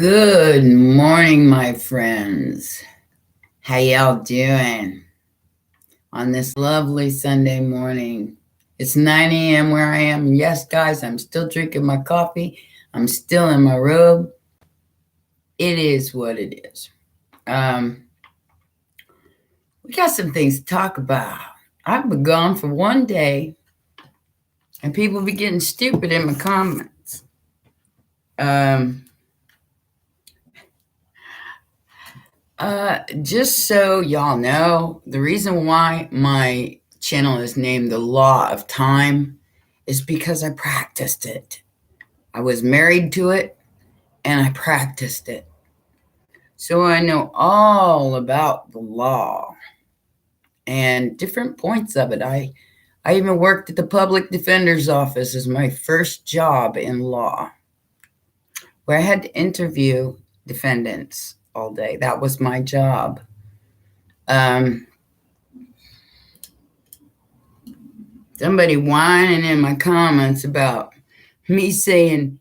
Good morning, my friends. How y'all doing on this lovely Sunday morning? It's 9 a.m. where I am. Yes, guys, I'm still drinking my coffee. I'm still in my robe. It is what it is. We got some things to talk about. I've been gone for one day, and people be getting stupid in my comments. Just so y'all know, the reason why my channel is named The Law of Time is because I practiced it. I was married to it and I practiced it. So I know all about the law and different points of it. I even worked at the public defender's office as my first job in law, where I had to interview defendants all day. That was my job. Somebody whining in my comments about me saying,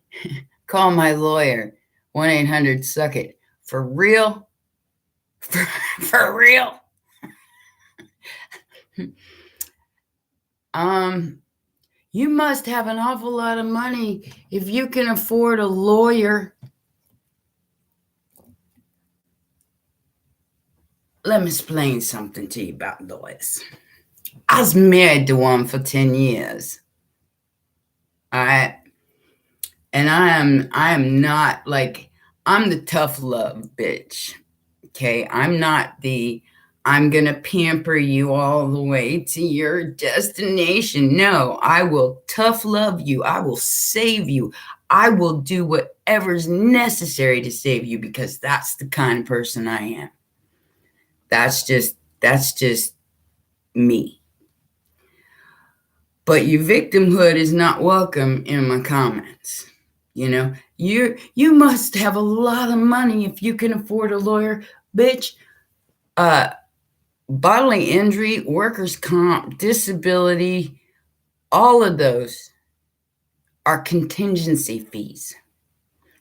call my lawyer, 1-800-SUCK-IT. For real? For real? You must have an awful lot of money if you can afford a lawyer. Let me explain something to you about lawyers. I was married to one for 10 years. All right. And I am not like, I'm the tough love bitch. Okay. I'm not the, I'm going to pamper you all the way to your destination. No, I will tough love you. I will save you. I will do whatever's necessary to save you because that's the kind of person I am. That's just me. But your victimhood is not welcome in my comments. You know, you must have a lot of money if you can afford a lawyer, bitch. Bodily injury, workers' comp, disability, all of those are contingency fees,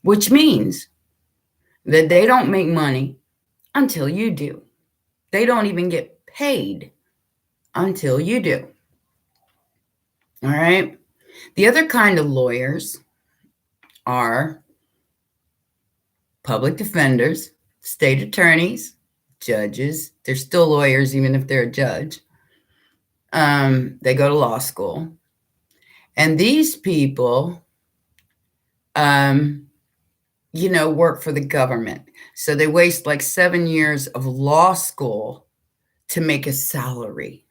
which means that they don't make money until you do. They don't even get paid until you do. All right. The other kind of lawyers are public defenders, state attorneys, judges. They're still lawyers, even if they're a judge. They go to law school. And these people, work for the government. So they waste like 7 years of law school to make a salary.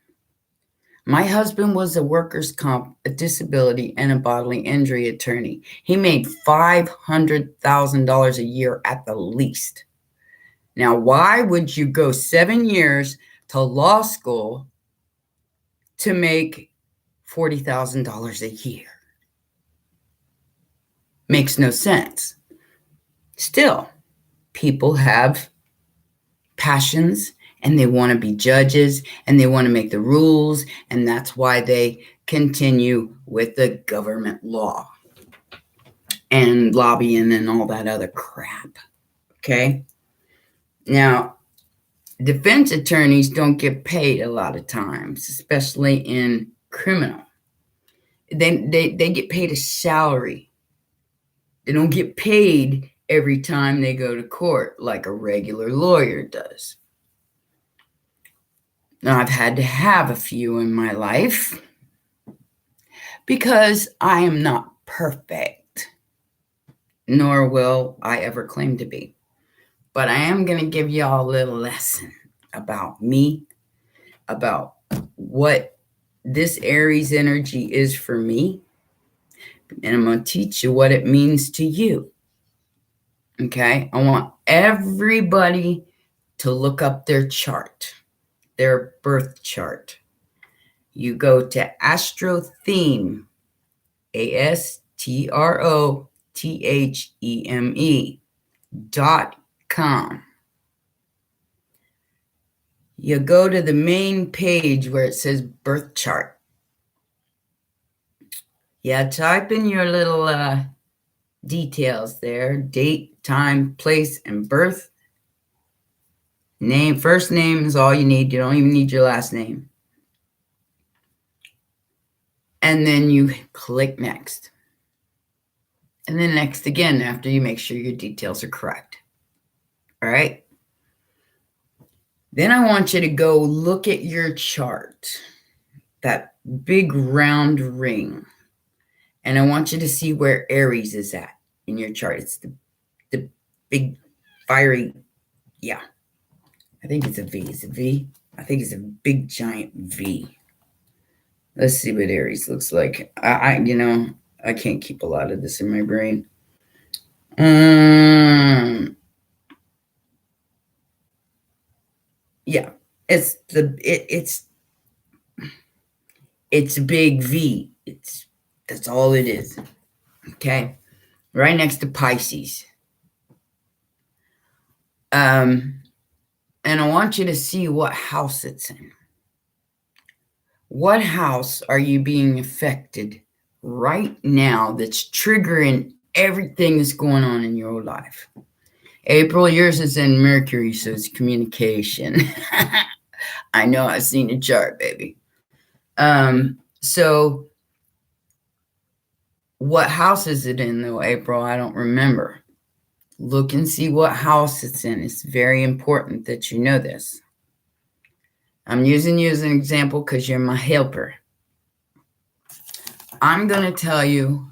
My husband was a workers' comp, a disability, and a bodily injury attorney. He made $500,000 a year at the least. Now, why would you go 7 years to law school to make $40,000 a year? Makes no sense. Still, people have passions and they want to be judges and they want to make the rules, and that's why they continue with the government law and lobbying and all that other crap. Okay? Now, defense attorneys don't get paid a lot of times, especially in criminal. They get paid a salary. They don't get paid every time they go to court like a regular lawyer does. Now, I've had to have a few in my life because I am not perfect, nor will I ever claim to be. But I am going to give y'all a little lesson about me, about what this Aries energy is for me, and I'm going to teach you what it means to you. Okay? I want everybody to look up their chart, their birth chart. You go to Astro-theme, ASTROTHEME.com. You go to the main page where it says birth chart. Yeah, type in your little details there. Date, time, place, and birth. Name, first name is all you need. You don't even need your last name. And then you click next. And then next again after you make sure your details are correct. All right. Then I want you to go look at your chart, that big round ring. And I want you to see where Aries is at in your chart. It's the big fiery, yeah. I think it's a V. Is it V? I think it's a big giant V. Let's see what Aries looks like. I can't keep a lot of this in my brain. Yeah, it's a big V. That's all it is. Okay, right next to Pisces. And I want you to see what house it's in. What house are you being affected right now that's triggering everything that's going on in your life? April, yours is in Mercury, so it's communication. I know, I've seen the chart, baby. So what house is it in, though, April? I don't remember. Look and see what house it's in. It's very important that you know this. I'm using you as an example because you're my helper. I'm going to tell you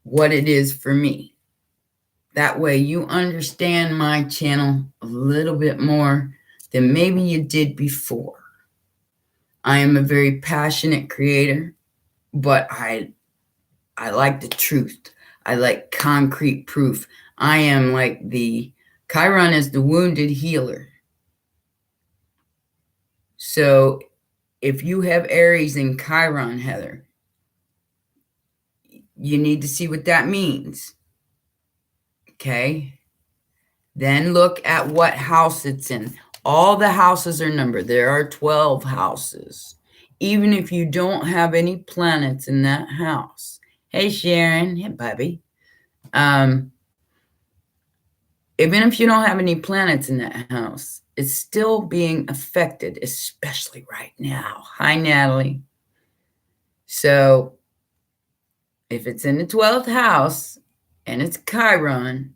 what it is for me. That way you understand my channel a little bit more than maybe you did before. I am a very passionate creator, but I like the truth. I like concrete proof. I am like Chiron is the wounded healer. So if you have Aries in Chiron, Heather, you need to see what that means. Okay? Then look at what house it's in. All the houses are numbered. There are 12 houses. Even if you don't have any planets in that house. Hey, Sharon. Hey, Bobby. Even if you don't have any planets in that house, it's still being affected, especially right now. Hi, Natalie. So if it's in the 12th house and it's Chiron,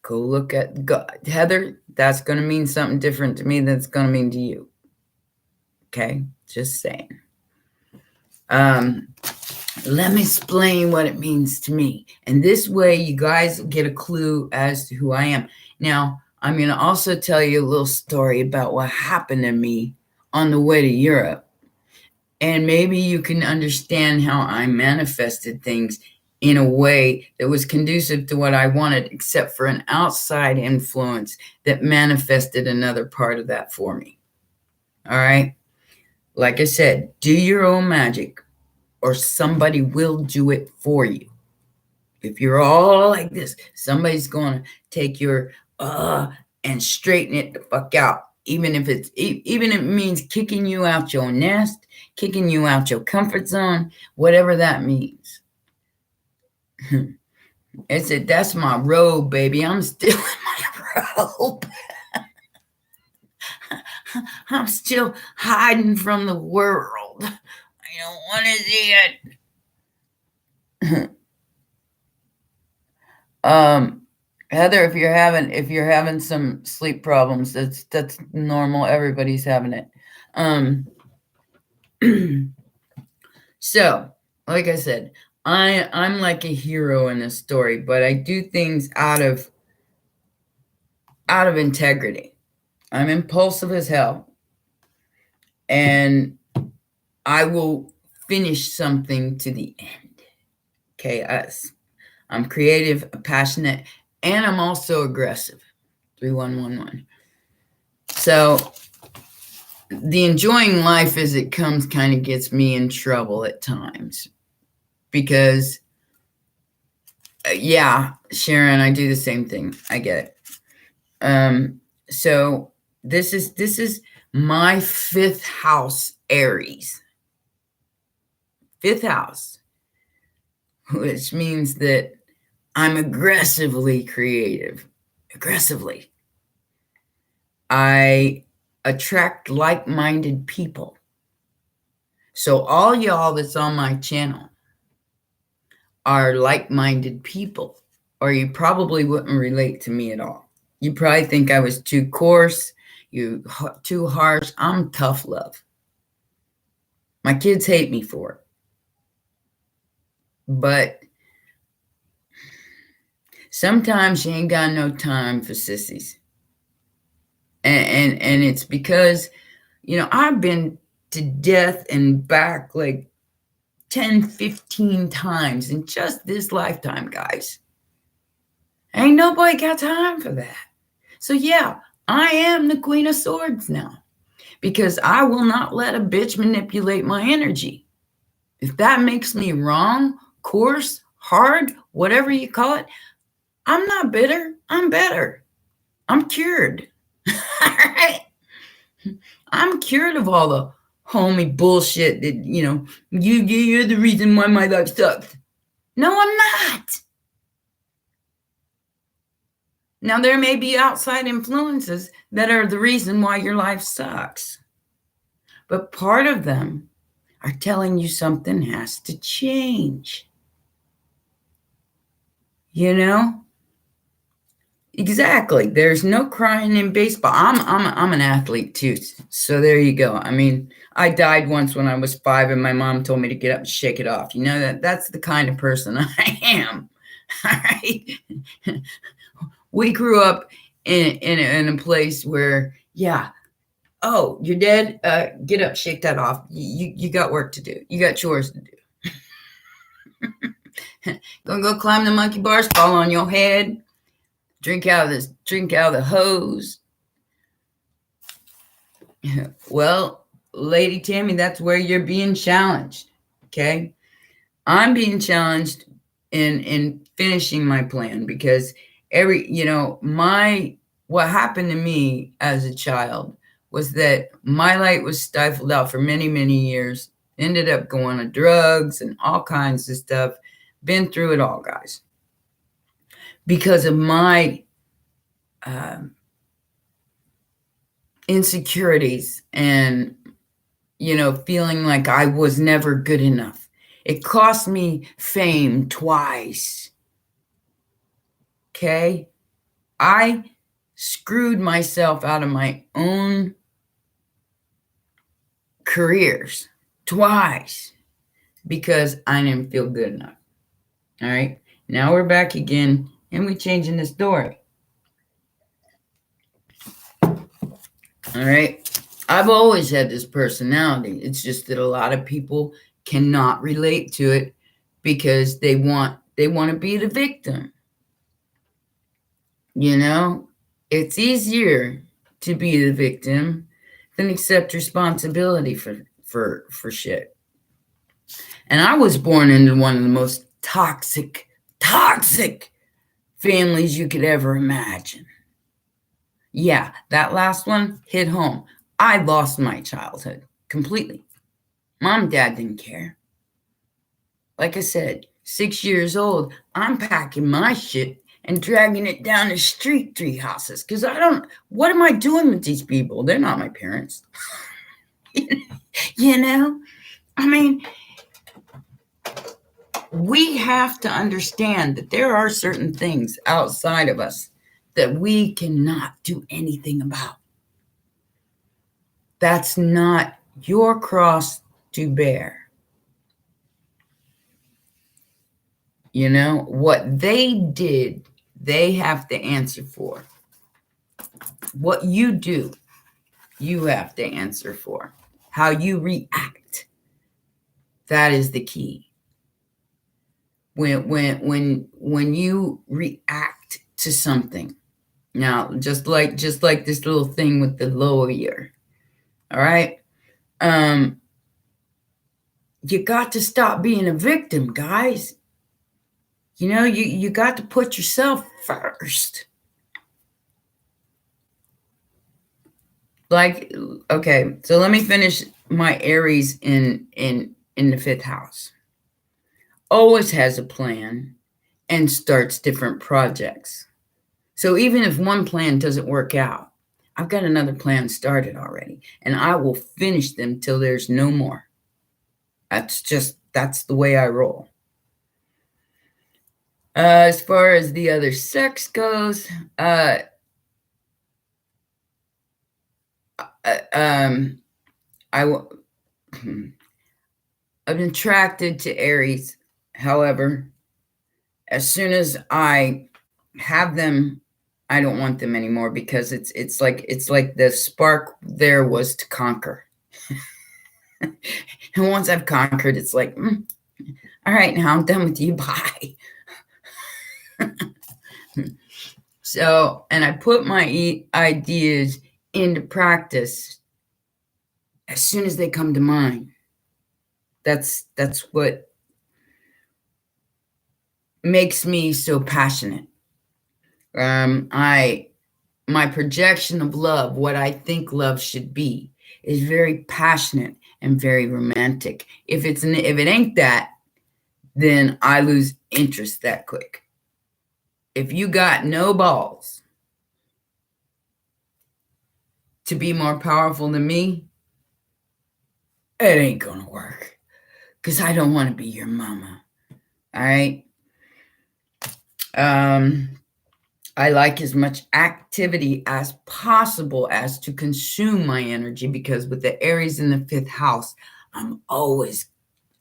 go look at God. Heather, that's going to mean something different to me than it's going to mean to you. Okay? Just saying. Let me explain what it means to me. And this way you guys get a clue as to who I am. Now, I'm going to also tell you a little story about what happened to me on the way to Europe. And maybe you can understand how I manifested things in a way that was conducive to what I wanted, except for an outside influence that manifested another part of that for me. All right? Like I said, do your own magic, or somebody will do it for you. If you're all like this, somebody's going to take your and straighten it the fuck out. Even if it means kicking you out your nest, kicking you out your comfort zone, whatever that means. That's my robe, baby. I'm still in my robe. I'm still hiding from the world. I don't want to see it. Heather, if you're having some sleep problems, that's normal. Everybody's having it. So, like I said, I'm like a hero in this story, but I do things out of integrity. I'm impulsive as hell, and I will finish something to the end. Okay, I'm creative, passionate, and I'm also aggressive. 3111. So the enjoying life as it comes kind of gets me in trouble at times because, yeah, Sharon, I do the same thing. I get it. So this is my 5th house, Aries. 5th house. which means that I'm aggressively creative. Aggressively. I attract like-minded people. So all y'all that's on my channel are like-minded people, or you probably wouldn't relate to me at all. You probably think I was too coarse, too harsh. I'm tough love. My kids hate me for it. But sometimes you ain't got no time for sissies. And it's because, I've been to death and back like 10, 15 times in just this lifetime, guys. Ain't nobody got time for that. So yeah, I am the Queen of Swords now, because I will not let a bitch manipulate my energy. If that makes me wrong, coarse, hard, whatever you call it, I'm not bitter. I'm better. I'm cured. All right? I'm cured of all the homie bullshit that, you're the reason why my life sucks. No, I'm not. Now, there may be outside influences that are the reason why your life sucks. But part of them are telling you something has to change. Exactly. There's no crying in baseball. I'm an athlete too. So there you go. I mean, I died once when I was 5 and my mom told me to get up and shake it off. That's the kind of person I am. All right. We grew up in a place where, yeah, oh, you're dead. Get up, shake that off. You got work to do. You got chores to do. Gonna go climb the monkey bars, fall on your head, drink out of the hose. Well, Lady Tammy, that's where you're being challenged. Okay, I'm being challenged in finishing my plan, because what happened to me as a child was that my light was stifled out for many, many years. Ended up going to drugs and all kinds of stuff. Been through it all, guys, because of my insecurities and, feeling like I was never good enough. It cost me fame twice. Okay? I screwed myself out of my own careers twice because I didn't feel good enough. All right? Now we're back again and we're changing the story. All right? I've always had this personality. It's just that a lot of people cannot relate to it because they want to be the victim. It's easier to be the victim than accept responsibility for shit. And I was born into one of the most toxic families you could ever imagine. Yeah, that last one hit home. I lost my childhood completely. Mom and Dad didn't care. Like I said, 6 years old, I'm packing my shit and dragging it down the street 3 houses because what am I doing with these people? They're not my parents. I mean, we have to understand that there are certain things outside of us that we cannot do anything about. That's not your cross to bear. What they did, they have to answer for. What you do, you have to answer for. How you react, that is the key. When you react to something, now just like this little thing with the lower ear, all right, you got to stop being a victim, guys. You got to put yourself first. Like, okay, so let me finish my Aries in the 5th house. always has a plan and starts different projects. So even if one plan doesn't work out, I've got another plan started already, and I will finish them till there's no more. That's the way I roll. As far as the other sex goes, I'm attracted to Aries. However, as soon as I have them, I don't want them anymore, because it's like the spark there was to conquer. And once I've conquered, it's like, all right, now I'm done with you. Bye. So, and I put my ideas into practice as soon as they come to mind. That's what makes me so passionate. My projection of love, what I think love should be, is very passionate and very romantic. If it ain't that, then I lose interest that quick. If you got no balls to be more powerful than me, it ain't gonna work, because I don't want to be your mama. All right. I like as much activity as possible as to consume my energy, because with the Aries in the 5th house, I'm always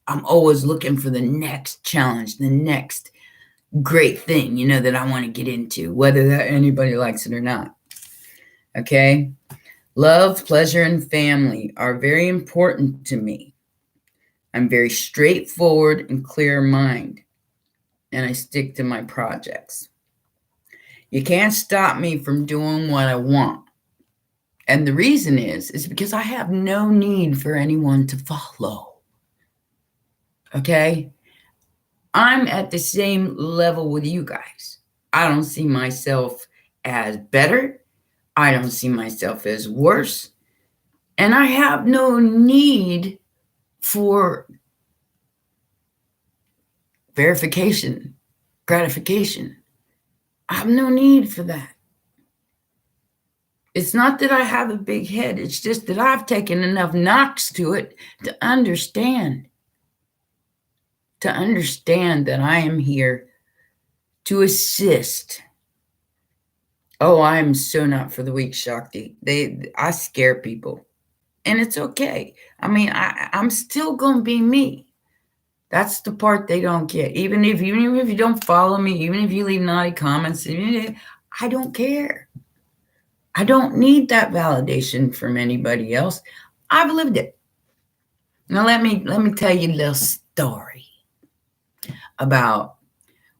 looking for the next challenge, the next great thing, that I want to get into, whether that anybody likes it or not. Okay. Love, pleasure, and family are very important to me. I'm very straightforward and clear mind, and I stick to my projects. You can't stop me from doing what I want. And the reason is because I have no need for anyone to follow. Okay? I'm at the same level with you guys. I don't see myself as better. I don't see myself as worse. And I have no need for verification, gratification. I have no need for that. It's not that I have a big head. It's just that I've taken enough knocks to it to understand that I am here to assist. Oh, I am so not for the weak, Shakti. I scare people, and it's okay. I mean, I'm still going to be me. That's the part they don't get. Even if you don't follow me, even if you leave naughty comments, I don't care. I don't need that validation from anybody else. I've lived it. Now let me tell you a little story about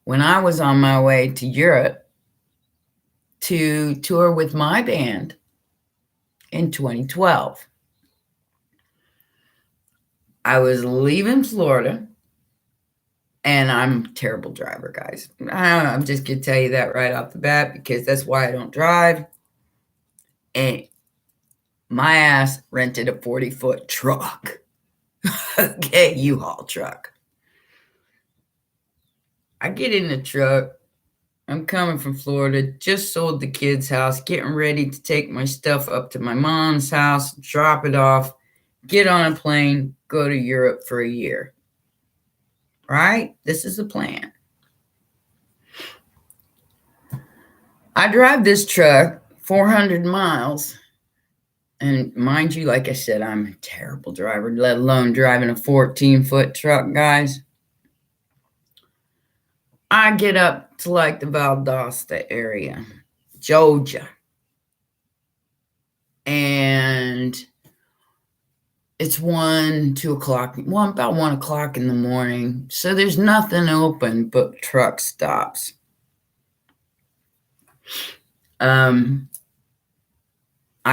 when I was on my way to Europe to tour with my band in 2012. I was leaving Florida, and I'm a terrible driver, guys. I'm just going to tell you that right off the bat, because that's why I don't drive. And my ass rented a 40-foot truck. Okay, U-Haul truck. I get in the truck. I'm coming from Florida, just sold the kids' house, getting ready to take my stuff up to my mom's house, drop it off, get on a plane, go to Europe for a year. Right? This is the plan. I drive this truck 400 miles. And mind you, like I said, I'm a terrible driver, let alone driving a 14-foot truck, guys. I get up to like the Valdosta area, Georgia. And it's 2 o'clock, about 1 o'clock in the morning. So there's nothing open but truck stops. I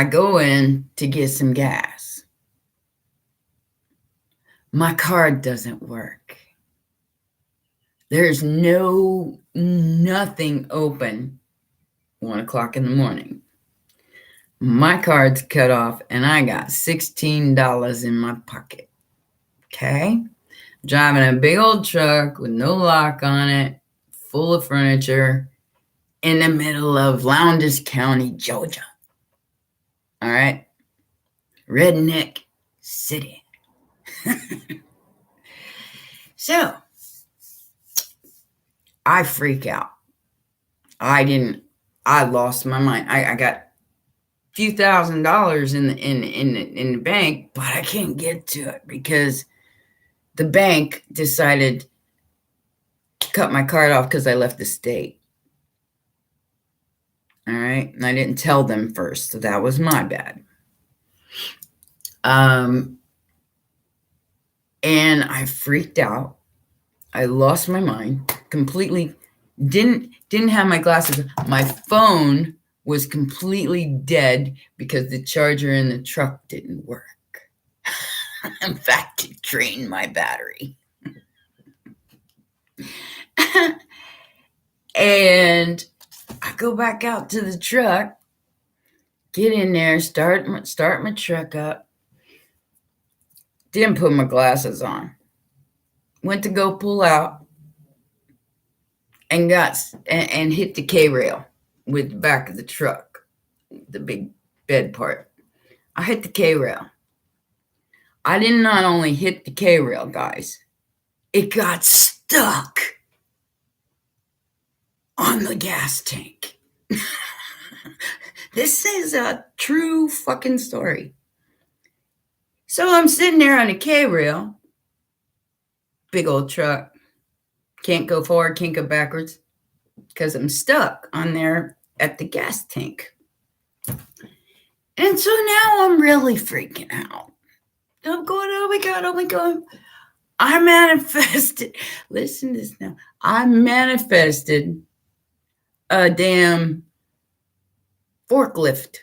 go in to get some gas. My card doesn't work. There's nothing open 1 o'clock in the morning. My card's cut off, and I got $16 in my pocket. Okay? driving a big old truck with no lock on it, full of furniture, in the middle of Lowndes County, Georgia. All right? Redneck city. So, I freak out. I lost my mind. I got a few $1,000s in the bank, but I can't get to it because the bank decided to cut my card off because I left the state. All right. And I didn't tell them first, so that was my bad. And I freaked out. I lost my mind completely. Didn't have my glasses. My phone was completely dead because the charger in the truck didn't work. In fact, it drained my battery. And I go back out to the truck, get in there, start my truck up. Didn't put my glasses on. Went to go pull out and and hit the K-rail with the back of the truck, the big bed part. I hit the K-rail. I did not only hit the K-rail, guys. It got stuck on the gas tank. This is a true fucking story. So I'm sitting there on a K-rail, big old truck. Can't go forward, can't go backwards because I'm stuck on there at the gas tank. And so now I'm really freaking out. I'm going, oh my God. I manifested. Listen to this now. I manifested a damn forklift.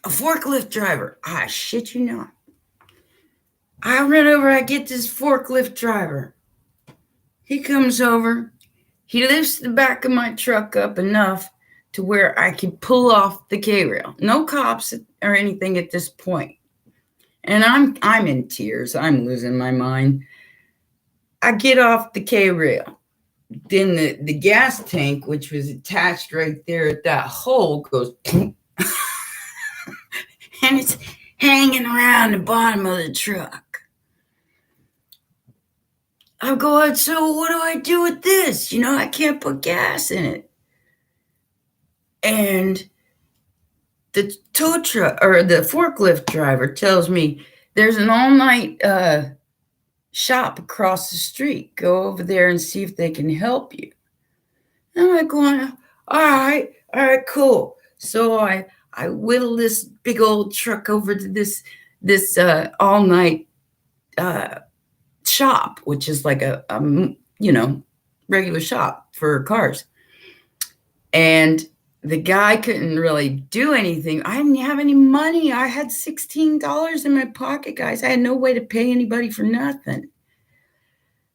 A forklift driver. I shit you not. I run over, I get this forklift driver. He comes over. He lifts the back of my truck up enough to where I can pull off the K-rail. No cops or anything at this point. And I'm in tears. I'm losing my mind. I get off the K-rail. Then the gas tank, which was attached right there at that hole, goes and it's hanging around the bottom of the truck. I'm going, so what do I do with this? I can't put gas in it. And the tow truck or the forklift driver tells me there's an all-night shop across the street. Go over there and see if they can help you. And I'm like going, all right, cool. So I whittle this big old truck over to this all-night shop, which is like a regular shop for cars. And the guy couldn't really do anything. I didn't have any money. I had $16 in my pocket, guys. I had no way to pay anybody for nothing.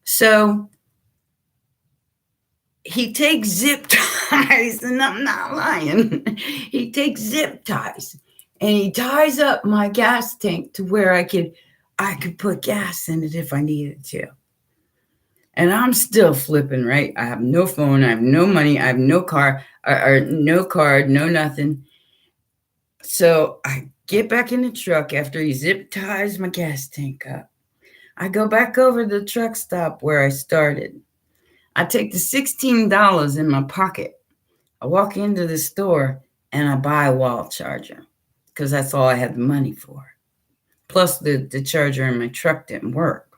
So he takes zip ties, and I'm not lying. He takes zip ties and he ties up my gas tank to where I could put gas in it if I needed to. And I'm still flipping, right? I have no phone. I have no money. I have no car or no card, no nothing. So I get back in the truck after he zip ties my gas tank up. I go back over to the truck stop where I started. I take the $16 in my pocket. I walk into the store and I buy a wall charger because that's all I had the money for. Plus the charger in my truck didn't work.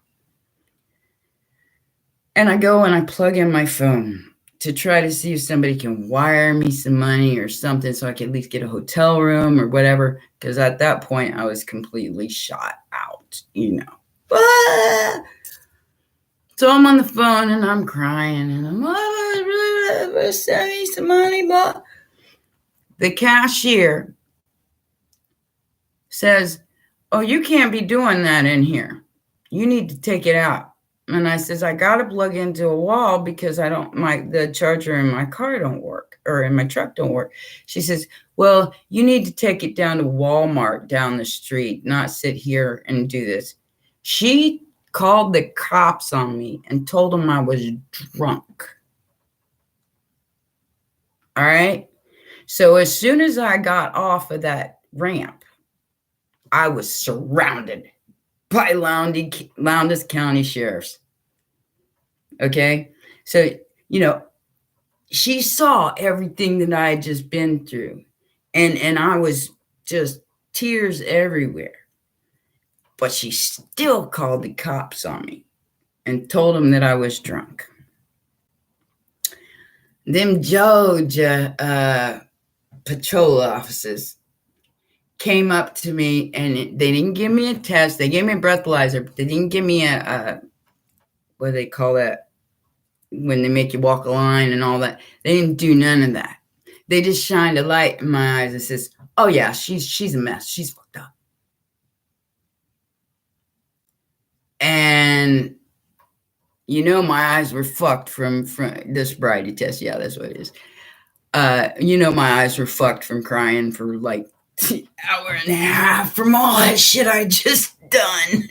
And I go and I plug in my phone to try to see if somebody can wire me some money or something so I can at least get a hotel room or whatever. Because at that point, I was completely shot out, So I'm on the phone and I'm crying and I'm send me some money, but the cashier says, "Oh, you can't be doing that in here. You need to take it out." And I says, "I got to plug into a wall because the charger in my car don't work or in my truck don't work." She says, "Well, you need to take it down to Walmart down the street, not sit here and do this." She called the cops on me and told them I was drunk. All right. So as soon as I got off of that ramp, I was surrounded by Lowndes County sheriffs. Okay. So, she saw everything that I had just been through. And I was just tears everywhere. But she still called the cops on me and told them that I was drunk. Them Georgia patrol officers came up to me, and they didn't give me a test. They gave me a breathalyzer, but they didn't give me a what do they call that? When they make you walk a line and all that. They didn't do none of that. They just shined a light in my eyes and says, "Oh yeah, she's a mess. She's fucked up." And my eyes were fucked from this sobriety test. Yeah, that's what it is. My eyes were fucked from crying for like an hour and a half from all that shit I just done.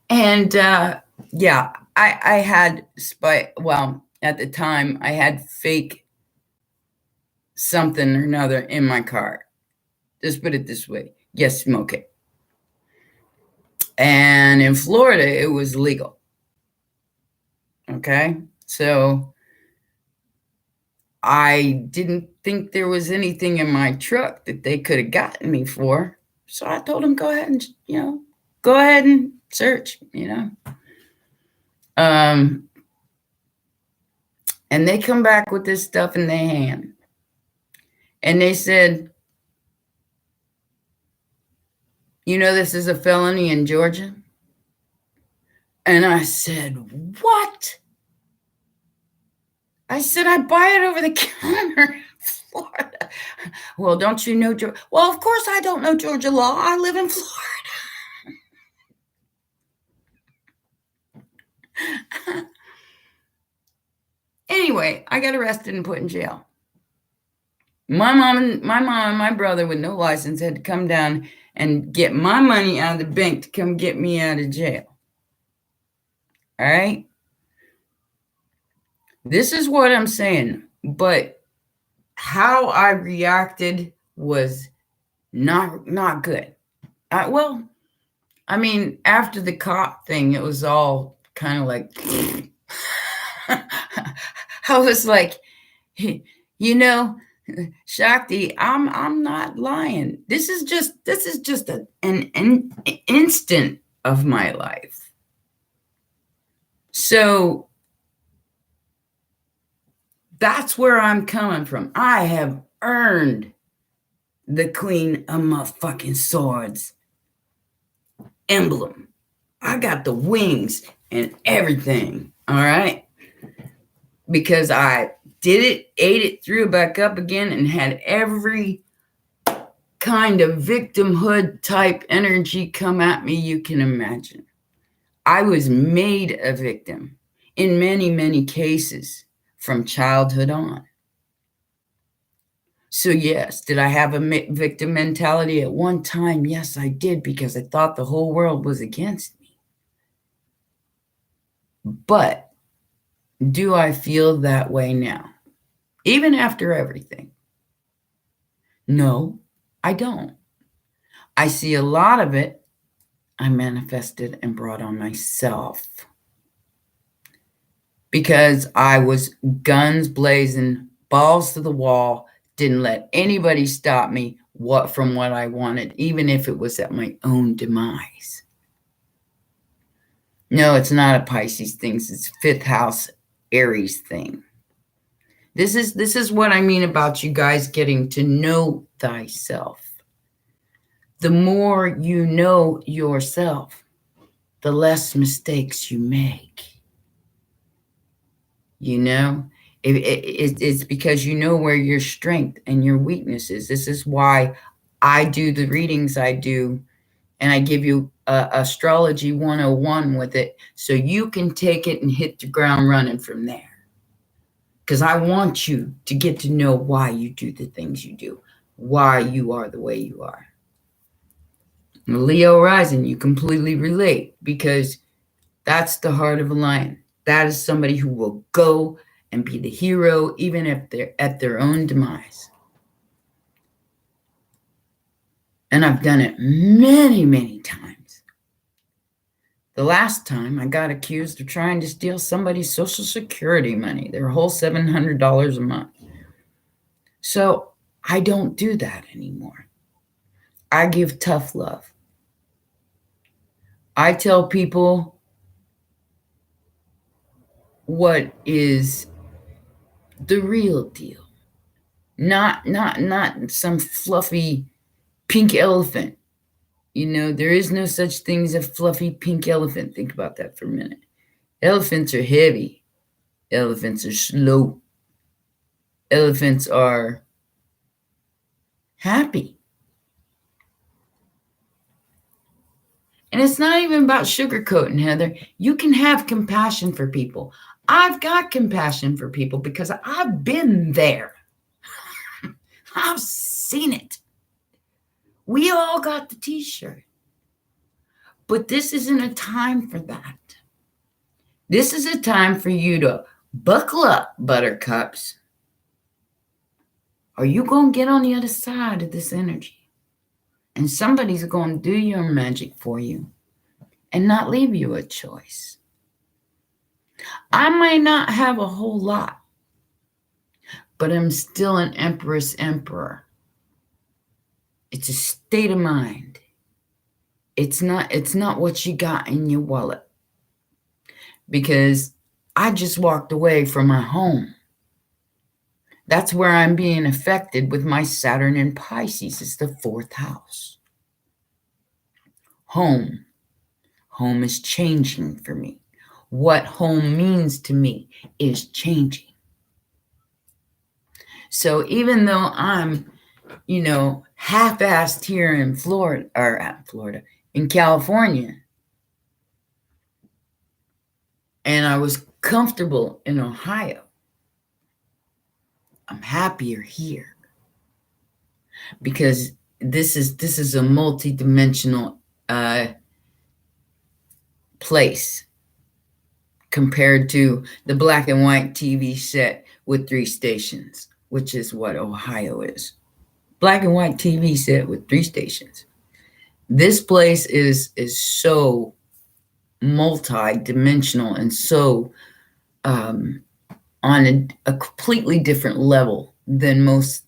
And yeah, I had at the time I had fake something or another in my car. Just put it this way. Yes, smoke it. And in Florida, it was legal. Okay. So I didn't think there was anything in my truck that they could have gotten me for. So I told them, go ahead and search, And they come back with this stuff in their hand. And they said, this is a felony in Georgia. And I said, what? I said, I buy it over the counter in Florida. Well, don't you know Georgia? Well, of course I don't know Georgia law. I live in Florida. Anyway, I got arrested and put in jail. My mom and my brother with no license had to come down and get my money out of the bank to come get me out of jail. All right? This is what I'm saying. But how I reacted was not good. After the cop thing, it was all kind of like, I was like, Shakti, I'm not lying. This is just an instant of my life. So that's where I'm coming from. I have earned the Queen of Motherfucking Swords emblem. I got the wings and everything, all right? Because I did it, ate it, threw it back up again, and had every kind of victimhood type energy come at me you can imagine. I was made a victim in many, many cases from childhood on. So yes, did I have a victim mentality at one time? Yes, I did, because I thought the whole world was against me. But do I feel that way now? Even after everything? No, I don't. I see a lot of it I manifested and brought on myself. Because I was guns blazing, balls to the wall, didn't let anybody stop me from what I wanted, even if it was at my own demise. No, it's not a Pisces thing. It's fifth house Aries thing. This is what I mean about you guys getting to know thyself. The more you know yourself, the less mistakes you make. It's because you know where your strength and your weakness is. This is why I do the readings I do, and I give you astrology 101 with it, so you can take it and hit the ground running from there. Because I want you to get to know why you do the things you do, why you are the way you are. Leo rising, you completely relate because that's the heart of a lion. That is somebody who will go and be the hero even if they're at their own demise. And I've done it many, many times. The last time I got accused of trying to steal somebody's Social Security money, their whole $700 a month. So I don't do that anymore. I give tough love. I tell people what is the real deal. Not some fluffy pink elephant. You know, there is no such thing as a fluffy pink elephant. Think about that for a minute. Elephants are heavy. Elephants are slow. Elephants are happy. And it's not even about sugarcoating, Heather. You can have compassion for people. I've got compassion for people because I've been there. I've seen it. We all got the t-shirt. But this isn't a time for that. This is a time for you to buckle up, buttercups. Or you going to get on the other side of this energy. And somebody's going to do your magic for you and not leave you a choice. I might not have a whole lot, but I'm still an Empress Emperor. It's a state of mind. It's not what you got in your wallet. Because I just walked away from my home. That's where I'm being affected with my Saturn in Pisces. It's the 4th house. Home. Home is changing for me. What home means to me is changing. So even though I'm, half-assed here in in California, and I was comfortable in Ohio, I'm happier here because this is a multi-dimensional place compared to the black and white TV set with 3 stations, which is what Ohio is. Black and white TV set with 3 stations. This place is so multi-dimensional and so on a completely different level than most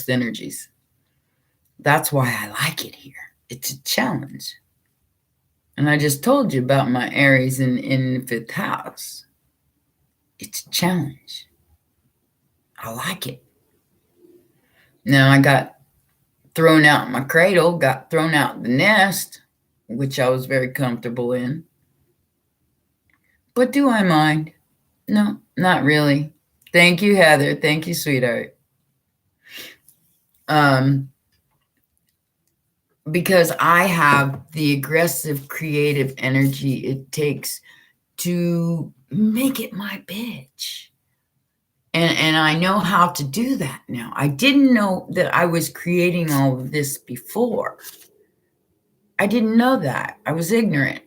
energies. That's why I like it here. It's a challenge. And I just told you about my Aries in the 5th house. It's a challenge. I like it. Now I got thrown out my cradle, got thrown out the nest, which I was very comfortable in. But do I mind? No, not really. Thank you, Heather. Thank you, sweetheart. Because I have the aggressive, creative energy it takes to make it my bitch. And I know how to do that now. I didn't know that I was creating all of this before. I didn't know that. I was ignorant.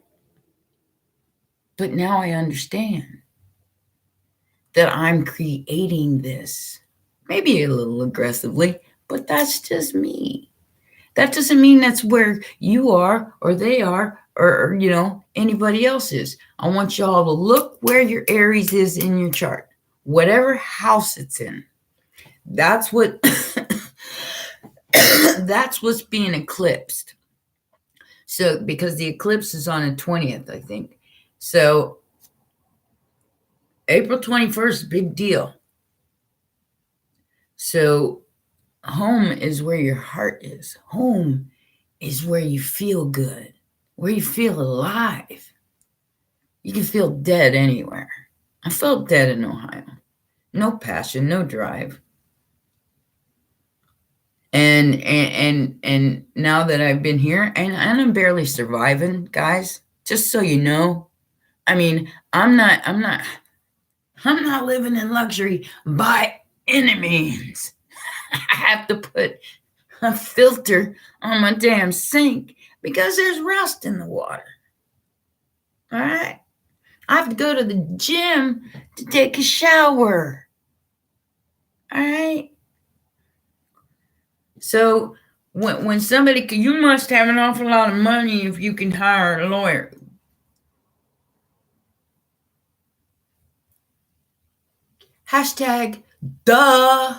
But now I understand that I'm creating this. Maybe a little aggressively, but that's just me. That doesn't mean that's where you are or they are or anybody else is. I want y'all to look where your Aries is in your chart. Whatever house it's in. That's what that's what's being eclipsed. So because the eclipse is on the 20th, I think. So April 21st, big deal. So home is where your heart is. Home is where you feel good, where you feel alive. You can feel dead anywhere. I felt dead in Ohio. No passion, no drive. And now that I've been here, and I'm barely surviving, guys, just so you know. I mean, I'm not living in luxury by any means. I have to put a filter on my damn sink. Because there's rust in the water. All right? I have to go to the gym to take a shower. All right? So when somebody, you must have an awful lot of money if you can hire a lawyer. Hashtag duh.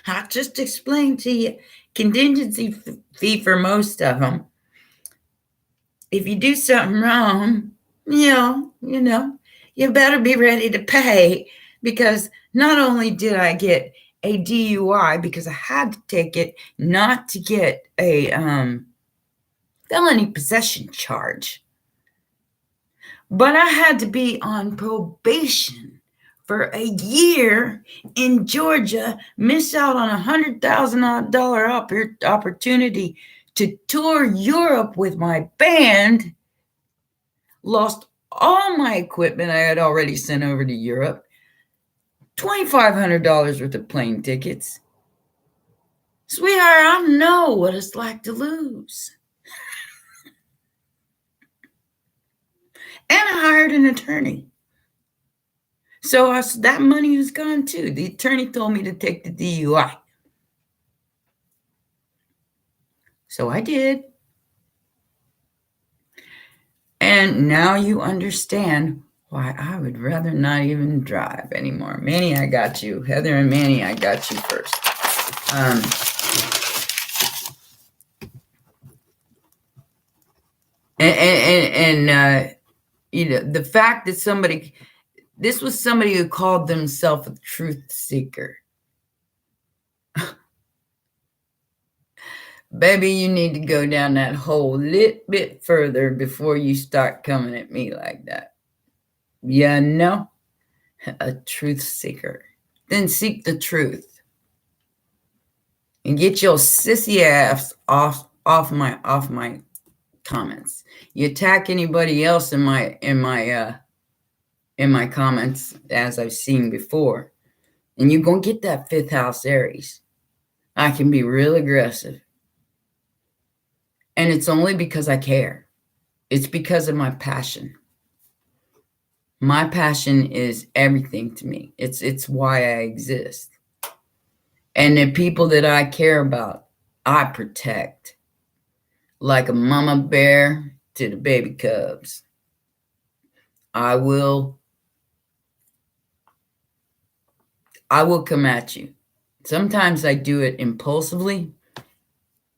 I just explained to you, contingency fee for most of them. If you do something wrong, you better be ready to pay, because not only did I get a DUI because I had to take it not to get a felony possession charge, but I had to be on probation for a year in Georgia, miss out on $100,000 opportunity to tour Europe with my band, lost all my equipment I had already sent over to Europe, $2,500 worth of plane tickets. Sweetheart, I know what it's like to lose. And I hired an attorney. So that money was gone too. The attorney told me to take the DUI. So I did. And now you understand why I would rather not even drive anymore. Manny, I got you. Heather and Manny, I got you first. The fact that this was somebody who called themselves a truth seeker. Baby, you need to go down that hole a little bit further before you start coming at me like that. Yeah, no, a truth seeker. Then seek the truth. And get your sissy ass off my comments. You attack anybody else in my comments, as I've seen before, and you're gonna get that 5th house Aries. I can be real aggressive. And it's only because I care. It's because of my passion. My passion is everything to me. It's why I exist. And the people that I care about, I protect. Like a mama bear to the baby cubs. I will come at you. Sometimes I do it impulsively,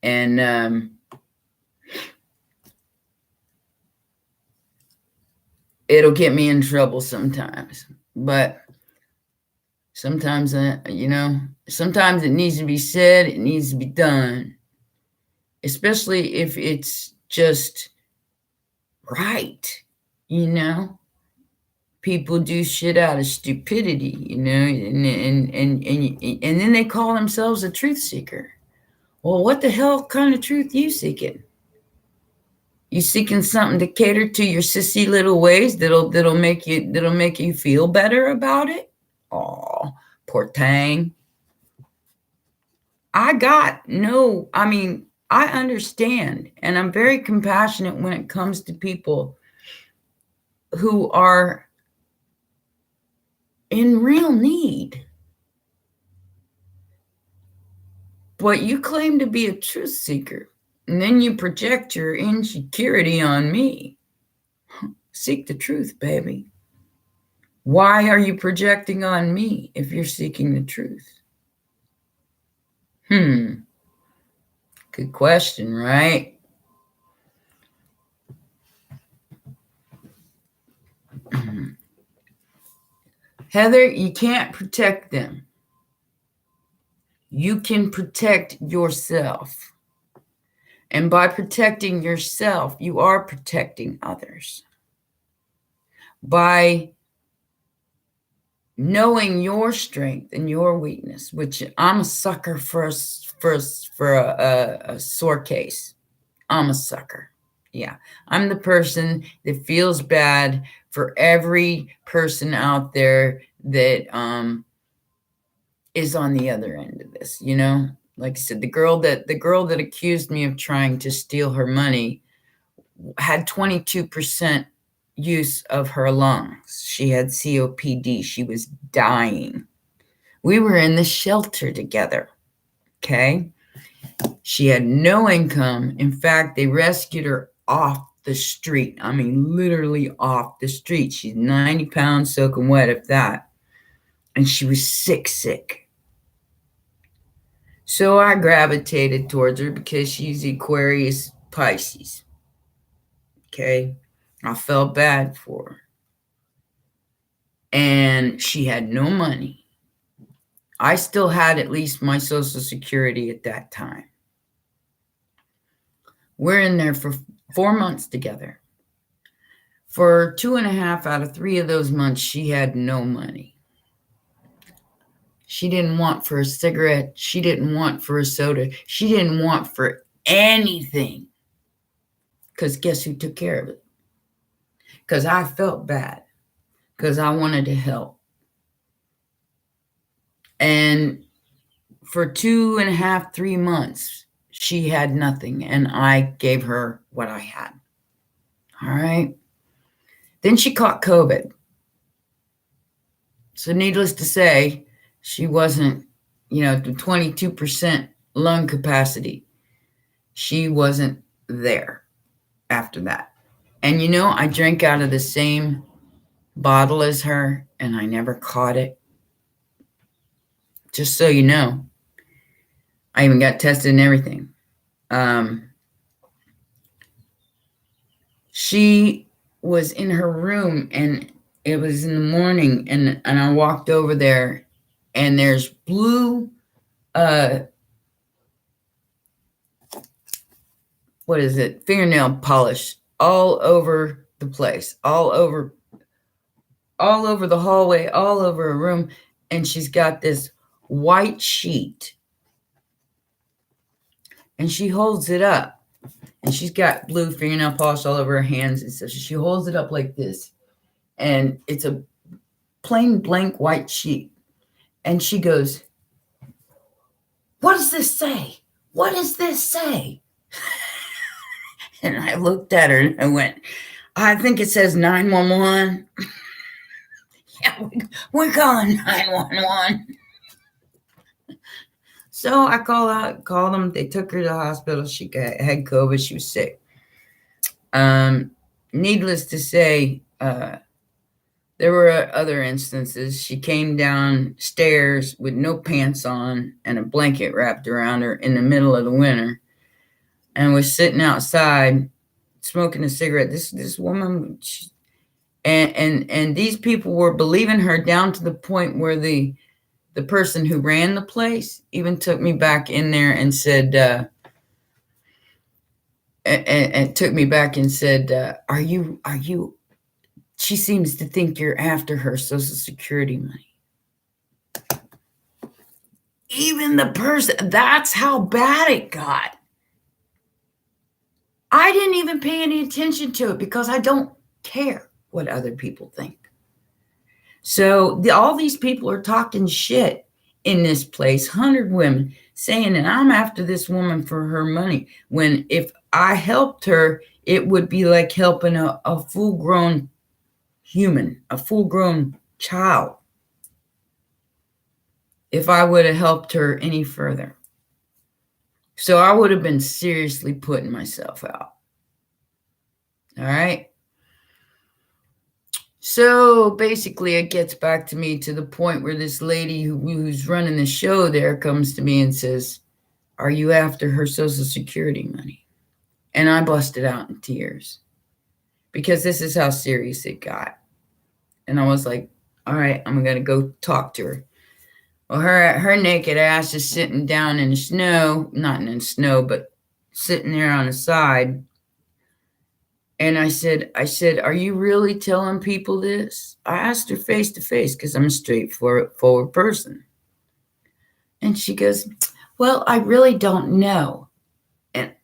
and it'll get me in trouble sometimes. But sometimes, sometimes it needs to be said, it needs to be done. Especially if it's just right, People do shit out of stupidity, and then they call themselves a truth seeker. Well, what the hell kind of truth you seeking? You seeking something to cater to your sissy little ways that'll make you feel better about it? Oh, poor tang. I understand, and I'm very compassionate when it comes to people who are in real need. But you claim to be a truth seeker, and then you project your insecurity on me. Seek the truth, baby. Why are you projecting on me if you're seeking the truth? Good question, right? Heather, you can't protect them. You can protect yourself. And by protecting yourself, you are protecting others. By knowing your strength and your weakness, which I'm a sucker for a sore case. I'm a sucker. Yeah. I'm the person that feels bad for every person out there that is on the other end of this, Like I said, the girl that accused me of trying to steal her money had 22% use of her lungs. She had COPD. She was dying. We were in the shelter together. Okay. She had no income. In fact, they rescued her off the street. I mean, literally off the street. She's 90 pounds soaking wet, if that. And she was sick. So I gravitated towards her because she's Aquarius Pisces. Okay. I felt bad for her. And she had no money. I still had at least my Social Security at that time. We're in there for 4 months together. For 2.5 out of 3 of those months, she had no money. She didn't want for a cigarette. She didn't want for a soda. She didn't want for anything. Because guess who took care of it? Because I felt bad. Because I wanted to help. And for 2.5, 3 months, she had nothing. And I gave her what I had. All right. Then she caught COVID. So needless to say, she wasn't, the 22% lung capacity. She wasn't there after that. And I drank out of the same bottle as her, and I never caught it. Just so you know. I even got tested and everything. She was in her room, and it was in the morning, and I walked over there, and there's blue, fingernail polish all over the place, all over the hallway, all over her room, and she's got this white sheet, and she holds it up, and she's got blue fingernail polish all over her hands, and so she holds it up like this, and it's a plain blank white sheet, and she goes, "What does this say? What does this say?" And I looked at her and I went, "I think it says 911. Yeah, we're calling 911. So I called them. They took her to the hospital. She had COVID. She was sick. Needless to say, there were other instances. She came downstairs with no pants on and a blanket wrapped around her in the middle of the winter, and was sitting outside smoking a cigarette. This woman, and these people were believing her down to the point where the person who ran the place even took me back in there and said, are you, she seems to think you're after her Social Security money. Even the person, that's how bad it got. I didn't even pay any attention to it because I don't care what other people think. So all these people are talking shit in this place, 100 women, saying that I'm after this woman for her money, when if I helped her, it would be like helping a full-grown human, a full-grown child, if I would have helped her any further. So I would have been seriously putting myself out. All right. So basically, it gets back to me to the point where this lady who's running the show there comes to me and says, "Are you after her Social Security money?" And I busted out in tears because this is how serious it got. And I was like, all right, I'm going to go talk to her. Well, her naked ass is sitting down in the snow, not in the snow, but sitting there on the side. And I said, "Are you really telling people this?" I asked her face to face because I'm a straightforward person. And she goes, "Well, I really don't know." And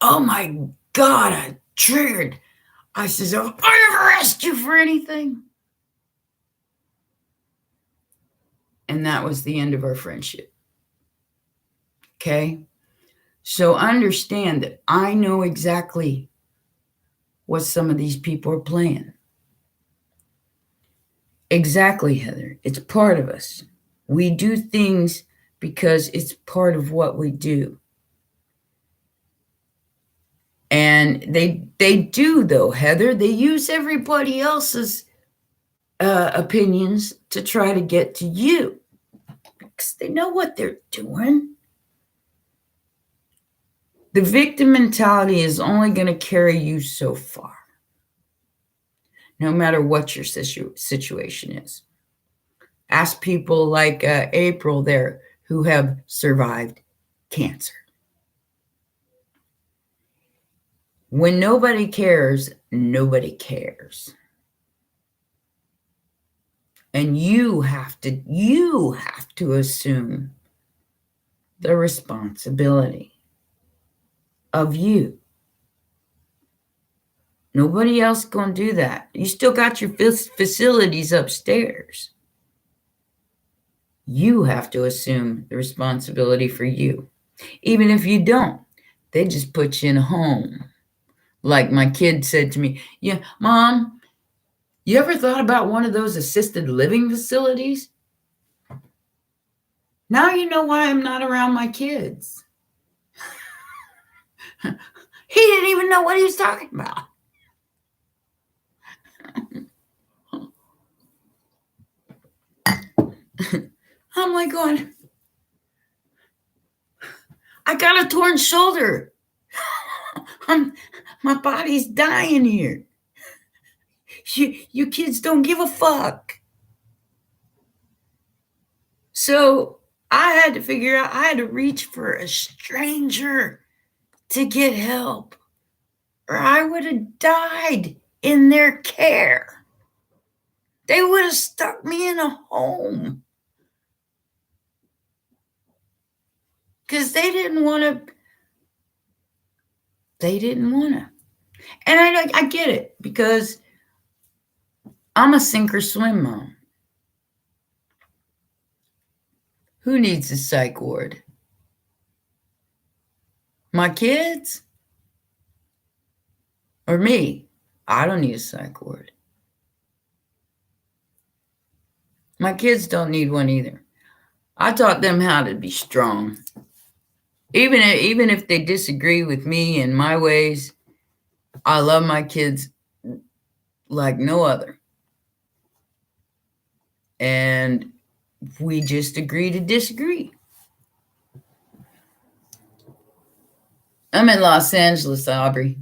oh my God, I triggered. I says, "Have I ever asked you for anything?" And that was the end of our friendship. Okay? So understand that I know exactly what some of these people are playing. Exactly, Heather. It's part of us. We do things because it's part of what we do. And they do, though, Heather. They use everybody else's opinions to try to get to you because they know what they're doing. The victim mentality is only going to carry you so far, no matter what your situation is. Ask people like April there who have survived cancer. When nobody cares, nobody cares. And you have to assume the responsibility of you. Nobody else going to do that. You still got your facilities upstairs. You have to assume the responsibility for you. Even if you don't, they just put you in a home. Like my kid said to me, yeah, Mom, you ever thought about one of those assisted living facilities? Now you know why I'm not around my kids. He didn't even know what he was talking about. I'm like going, I got a torn shoulder. My body's dying here. You kids don't give a fuck. So I had to figure out, I had to reach for a stranger to get help, or I would have died in their care. They would have stuck me in a home because they didn't want to. And I get it because I'm a sink or swim mom. Who needs a psych ward? My kids? Or me? I don't need a psych ward. My kids don't need one either. I taught them how to be strong. Even if they disagree with me and my ways, I love my kids like no other. And we just agree to disagree. I'm in Los Angeles, Aubrey.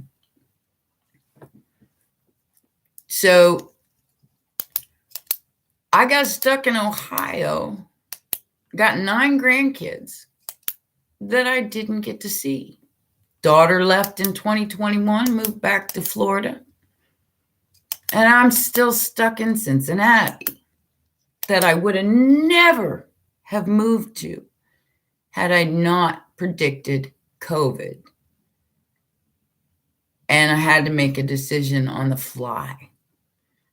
So I got stuck in Ohio, got 9 grandkids that I didn't get to see. Daughter left in 2021, moved back to Florida. And I'm still stuck in Cincinnati that I would have never have moved to had I not predicted COVID. And I had to make a decision on the fly.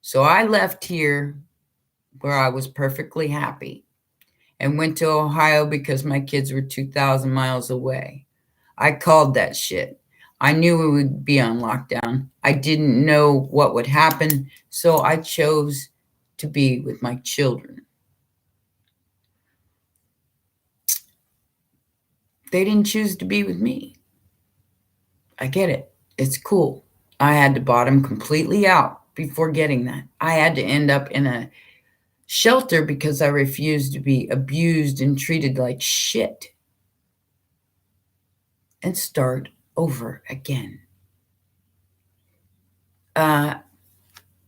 So I left here where I was perfectly happy and went to Ohio because my kids were 2,000 miles away. I called that shit. I knew we would be on lockdown. I didn't know what would happen, so I chose to be with my children. They didn't choose to be with me. I get it. It's cool. I had to bottom completely out before getting that. I had to end up in a shelter because I refused to be abused and treated like shit and start over again.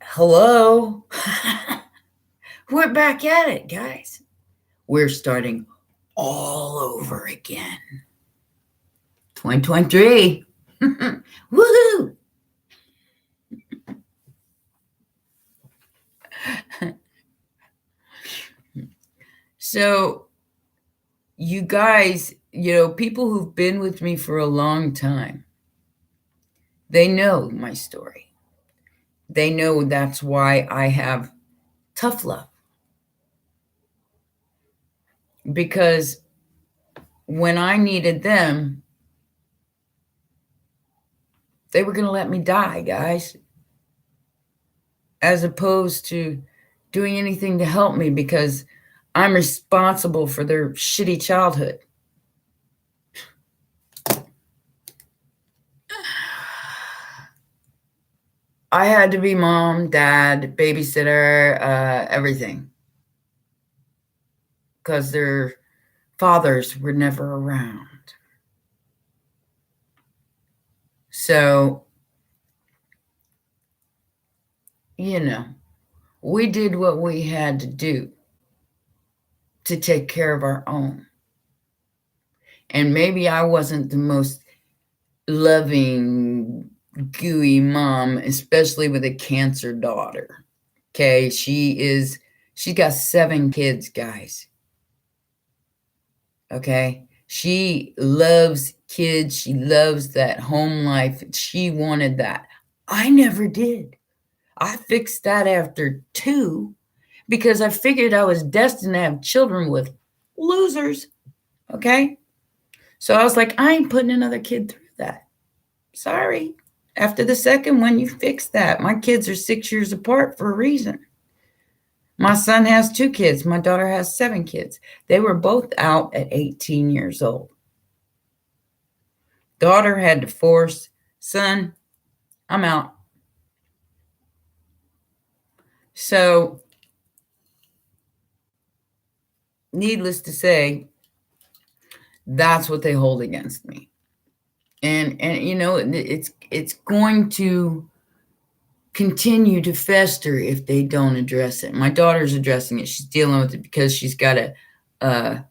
Hello? We're back at it, guys. We're starting all over again. 2023. Woohoo! So, you guys, people who've been with me for a long time, they know my story. They know that's why I have tough love. Because when I needed them, they were going to let me die, guys, as opposed to doing anything to help me because I'm responsible for their shitty childhood. I had to be mom, dad, babysitter, everything, because their fathers were never around. So, we did what we had to do to take care of our own. And maybe I wasn't the most loving, gooey mom, especially with a Cancer daughter. Okay, she got 7 kids, guys. Okay, she loves kids. She loves that home life. She wanted that. I never did. I fixed that after 2 because I figured I was destined to have children with losers. Okay, so I was like, I ain't putting another kid through that. Sorry. After the second one, you fix that. My kids are 6 years apart for a reason. My son has 2 kids. My daughter has 7 kids. They were both out at 18 years old. Daughter had divorce. Son, I'm out. So, needless to say, that's what they hold against me. And it's going to continue to fester if they don't address it. My daughter's addressing it. She's dealing with it because she's got that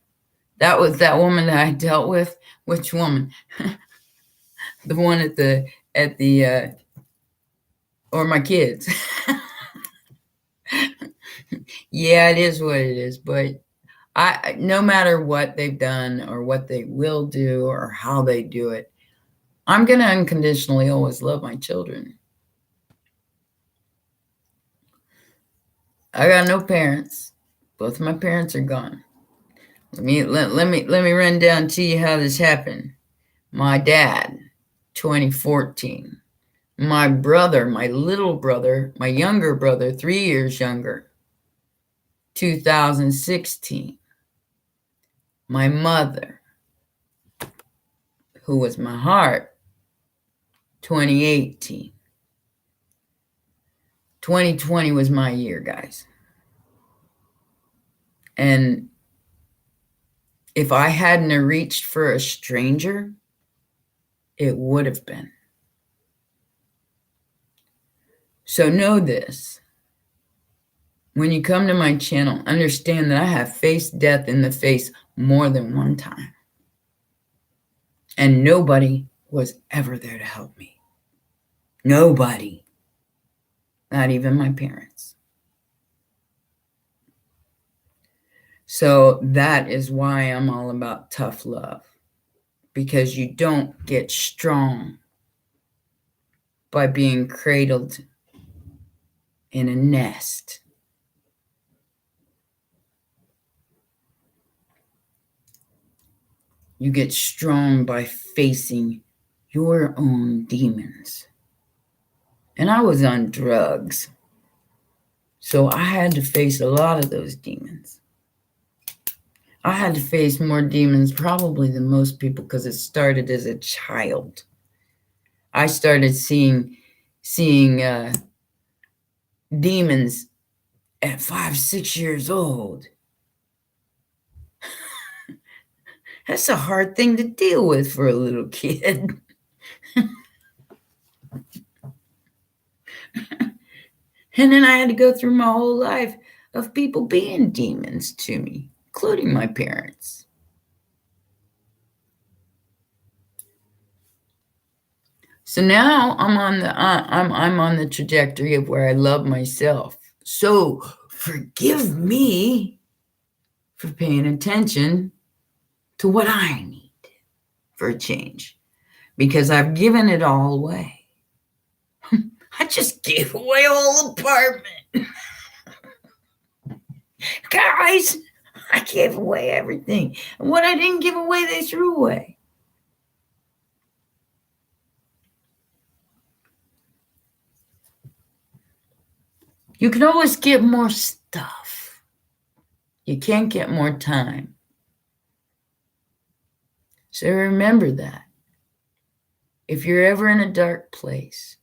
was that woman that I dealt with. Which woman? The one at the or my kids. Yeah, it is what it is. But no matter what they've done or what they will do or how they do it, I'm going to unconditionally always love my children. I got no parents. Both of my parents are gone. Let me run down to you how this happened. My dad, 2014. My brother, my little brother, my younger brother, 3 years younger, 2016. My mother, who was my heart, 2018. 2020 was my year, guys. And if I hadn't reached for a stranger, it would have been. So know this. When you come to my channel, understand that I have faced death in the face more than one time. And nobody was ever there to help me. Nobody. Not even my parents. So that is why I'm all about tough love. Because you don't get strong by being cradled in a nest. You get strong by facing your own demons. And I was on drugs. So I had to face a lot of those demons. I had to face more demons probably than most people because it started as a child. I started seeing demons at 5, 6 years old. That's a hard thing to deal with for a little kid. And then I had to go through my whole life of people being demons to me, including my parents. So now I'm on the trajectory of where I love myself. So forgive me for paying attention to what I need for a change, because I've given it all away. I just gave away a whole apartment. Guys, I gave away everything. And what I didn't give away, they threw away. You can always get more stuff. You can't get more time. So remember that. If you're ever in a dark place,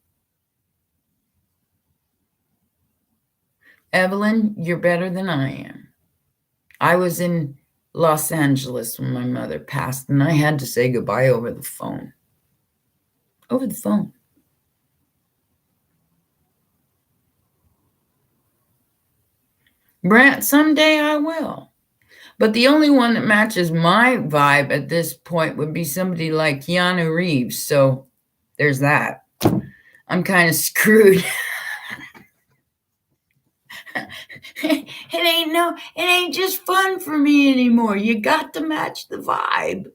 Evelyn, you're better than I am. I was in Los Angeles when my mother passed, and I had to say goodbye over the phone. Over the phone. Brant, someday I will. But the only one that matches my vibe at this point would be somebody like Keanu Reeves. So there's that. I'm kind of screwed. It ain't just fun for me anymore. You got to match the vibe.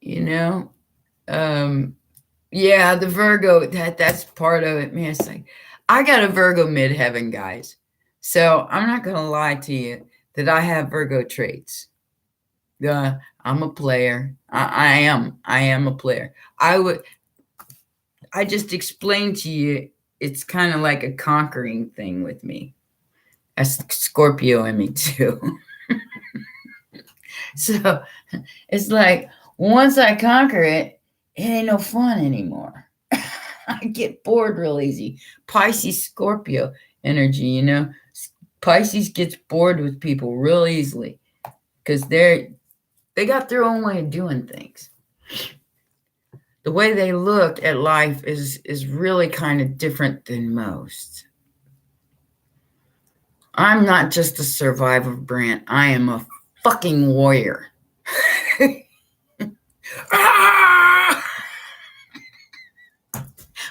You know, yeah, the Virgo, that's part of it, man. It's like, I got a Virgo midheaven, guys. So I'm not going to lie to you that I have Virgo traits. I'm a player. I am a player. I just explained to you, it's kind of like a conquering thing with me. A Scorpio in me too. So it's like, once I conquer it, it ain't no fun anymore. I get bored real easy. Pisces, Scorpio energy, you know. Pisces gets bored with people real easily because they got their own way of doing things. The way they look at life is really kind of different than most. I'm not just a survivor, Brant. I am a fucking warrior. Ah!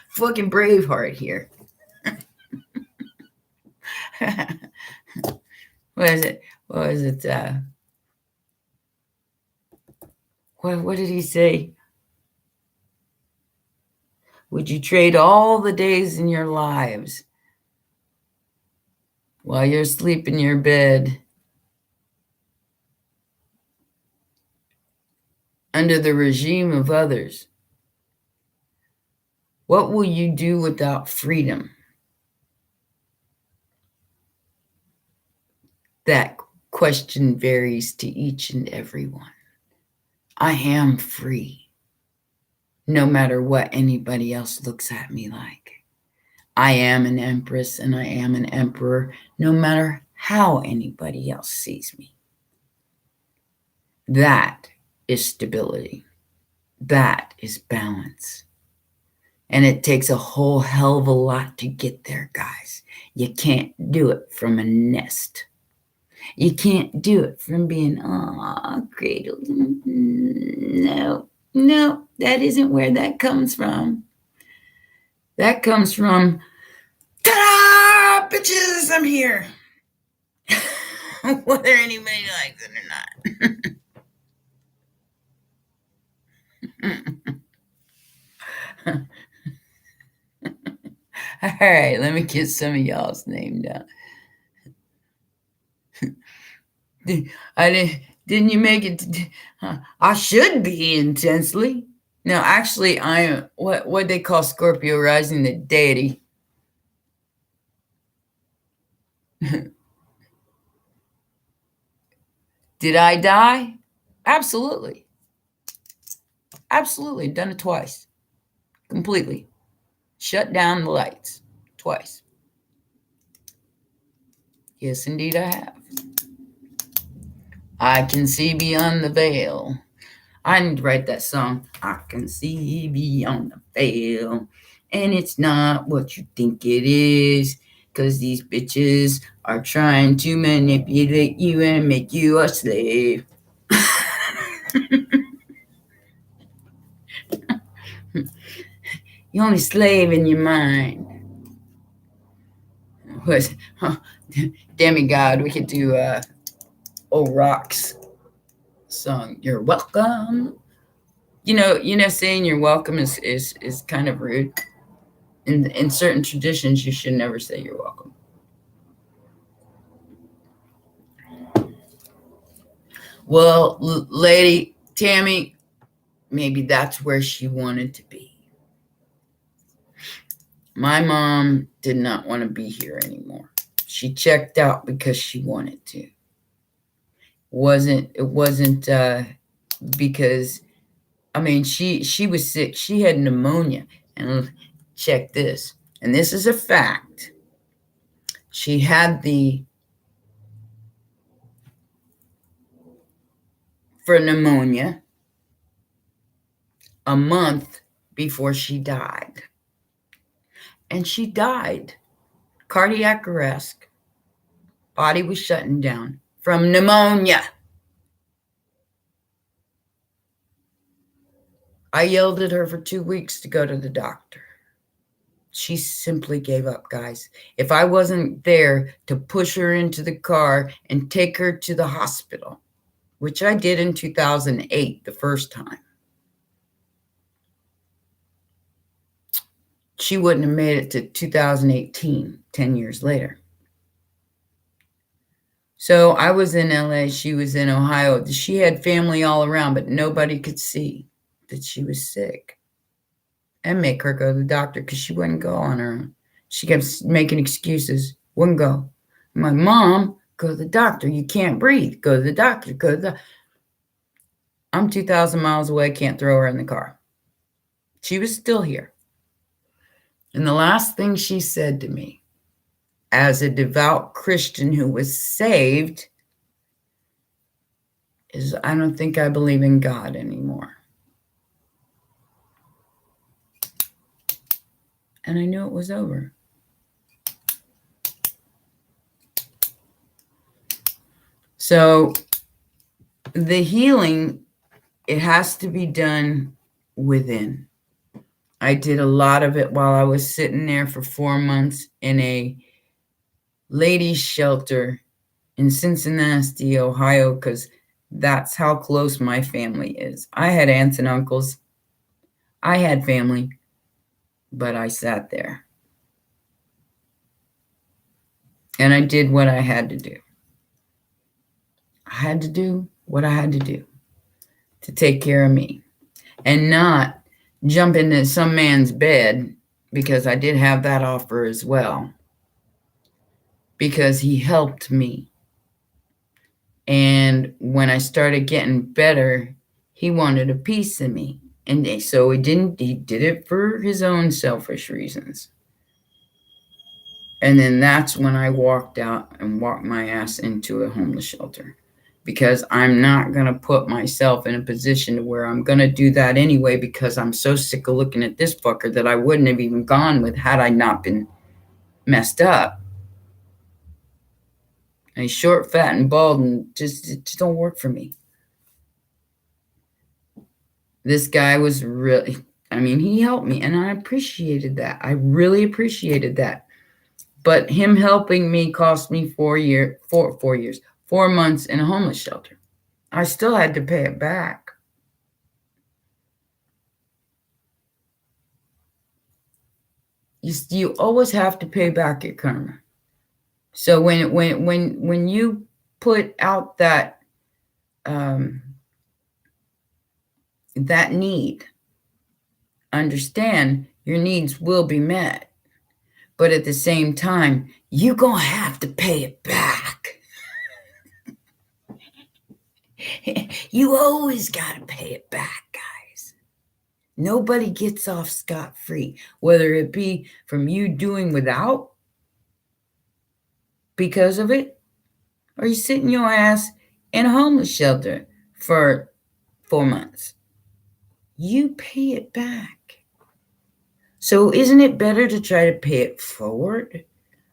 Fucking Braveheart here. What is it? What was it? What did he say? Would you trade all the days in your lives while you're asleep in your bed under the regime of others? What will you do without freedom? That question varies to each and every one. I am free, no matter what anybody else looks at me like. I am an Empress and I am an Emperor, no matter how anybody else sees me. That is stability. That is balance. And it takes a whole hell of a lot to get there, guys. You can't do it from a nest. You can't do it from being, cradled. No, that isn't where that comes from. That comes from, ta-da, bitches, I'm here. Whether anybody likes it or not. All right, let me get some of y'all's name down. Didn't you make it? I should be intensely. No, actually, I am what they call Scorpio rising, the deity. Did I die? Absolutely. Absolutely. Done it twice. Completely. Shut down the lights. Twice. Yes, indeed, I have. I can see beyond the veil. I need to write that song. I can see beyond the veil. And it's not what you think it is. Because these bitches are trying to manipulate you and make you a slave. You're only slave in your mind. Demigod, we could do old rocks song, "You're Welcome." Saying you're welcome is kind of rude. In certain traditions, you should never say you're welcome. Well, Lady Tammy, maybe that's where she wanted to be. My mom did not want to be here anymore. She checked out because she wanted to. It wasn't because, I mean, she was sick. She had pneumonia. And check this. And this is a fact. She had for pneumonia a month before she died. And she died. Cardiac arrest. Body was shutting down from pneumonia. I yelled at her for 2 weeks to go to the doctor. She simply gave up, guys. If I wasn't there to push her into the car and take her to the hospital, which I did in 2008, the first time, she wouldn't have made it to 2018, 10 years later. So I was in LA, she was in Ohio. She had family all around, but nobody could see that she was sick and make her go to the doctor because she wouldn't go on her own. She kept making excuses, wouldn't go. My mom, go to the doctor. You can't breathe. Go to the doctor. Go to the. I'm 2,000 miles away. Can't throw her in the car. She was still here. And the last thing she said to me, as a devout Christian who was saved, is, I don't think I believe in God anymore. And I knew it was over. So the healing, it has to be done within. I did a lot of it while I was sitting there for 4 months in a ladies' shelter in Cincinnati, Ohio, because that's how close my family is. I had aunts and uncles. I had family, but I sat there. And I did what I had to do. I had to do what I had to do to take care of me and not jump into some man's bed, because I did have that offer as well, because he helped me. And when I started getting better, he wanted a piece of me. And so he did it for his own selfish reasons. And then that's when I walked out and walked my ass into a homeless shelter, because I'm not going to put myself in a position to where I'm going to do that anyway, because I'm so sick of looking at this fucker that I wouldn't have even gone with had I not been messed up. And he's short, fat, and bald, and it just don't work for me. This guy was really, I mean, he helped me, and I appreciated that. I really appreciated that. But him helping me cost me 4 months in a homeless shelter. I still had to pay it back. You always have to pay back your karma. So when you put out that that need, understand your needs will be met, but at the same time, you're gonna have to pay it back. You always gotta pay it back, guys. Nobody gets off scot-free, whether it be from you doing without because of it, or you sitting your ass in a homeless shelter for 4 months. You pay it back. So isn't it better to try to pay it forward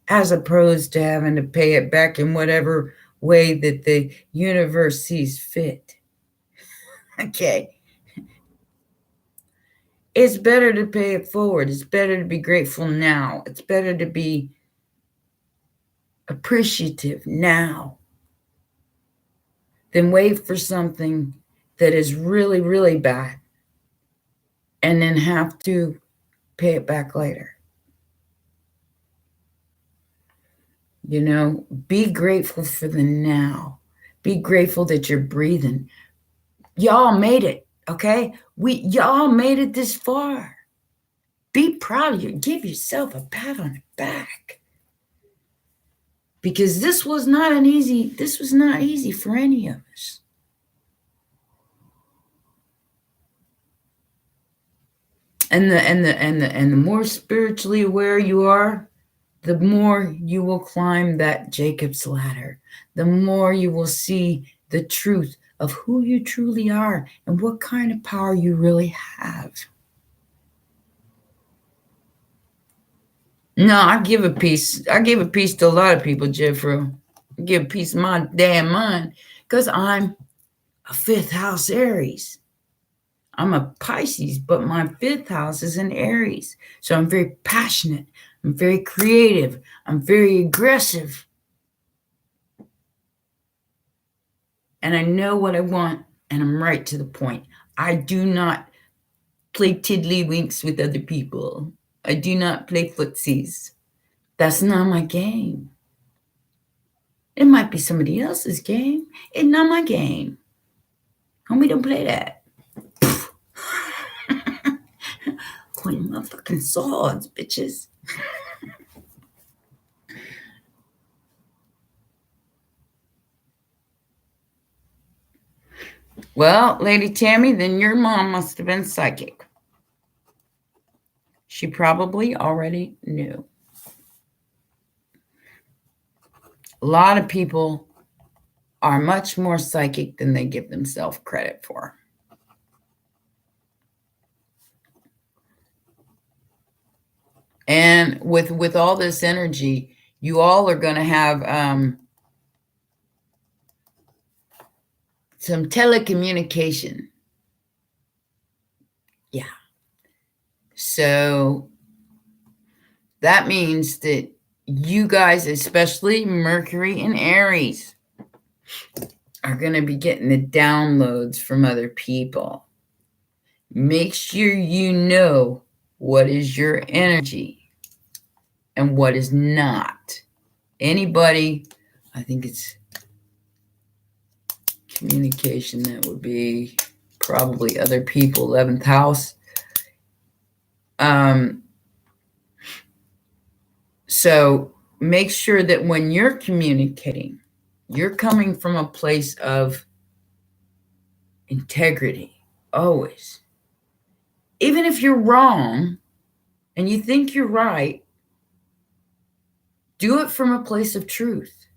as opposed to having to pay it back in whatever way that the universe sees fit? Okay. It's better to pay it forward. It's better to be grateful now. It's better to be appreciative now than wait for something that is really, really bad and then have to pay it back later. You know, be grateful for the now. Be grateful that you're breathing. Y'all made it, okay? Y'all made it this far. Be proud of you. Give yourself a pat on the back. Because this was not easy for any of us. And the more spiritually aware you are, the more you will climb that Jacob's ladder. The more you will see the truth of who you truly are and what kind of power you really have. No, I give a piece to a lot of people, Jeffro. I give a piece of my damn mind because I'm a 5th house Aries. I'm a Pisces, but my 5th house is in Aries. So I'm very passionate. I'm very creative. I'm very aggressive. And I know what I want, and I'm right to the point. I do not play tiddlywinks with other people. I do not play footsies. That's not my game. It might be somebody else's game. It's not my game. Homie, don't play that. What motherfucking swords, bitches. Well, Lady Tammy, then your mom must have been psychic. She probably already knew. A lot of people are much more psychic than they give themselves credit for. And with all this energy, you all are going to have some telecommunication. Yeah. So that means that you guys, especially Mercury and Aries, are going to be getting the downloads from other people. Make sure you know what is your energy and what is not. Anybody, I think it's communication, that would be probably other people, 11th house. So make sure that when you're communicating, you're coming from a place of integrity, always. Even if you're wrong and you think you're right, do it from a place of truth.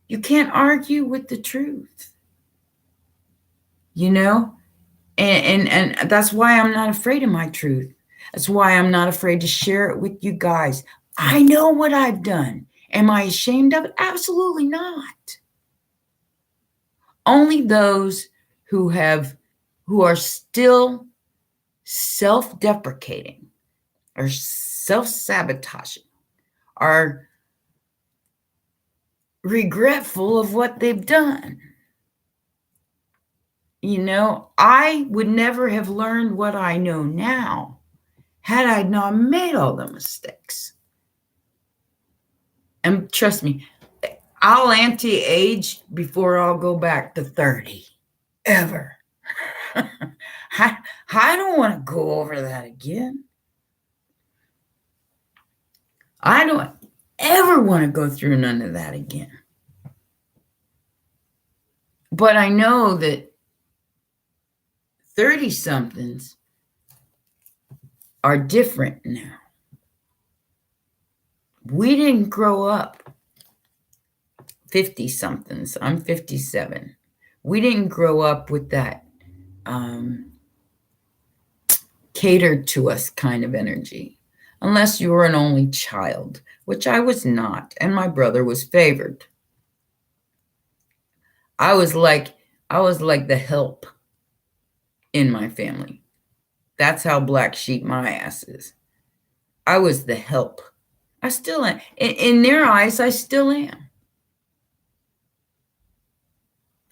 You can't argue with the truth, you know? And that's why I'm not afraid of my truth. That's why I'm not afraid to share it with you guys. I know what I've done. Am I ashamed of it? Absolutely not. Only those who are still self-deprecating or self-sabotaging are regretful of what they've done. You know, I would never have learned what I know now had I not made all the mistakes. And trust me, I'll anti-age before I'll go back to 30. Ever. I don't want to go over that again. I don't ever want to go through none of that again. But I know that 30-somethings are different now. We didn't grow up 50-somethings. I'm 57. We didn't grow up with that catered to us kind of energy, unless you were an only child, which I was not, and my brother was favored. I was like the help in my family. That's how black sheep my ass is. I was the help. I still am. In their eyes, I still am.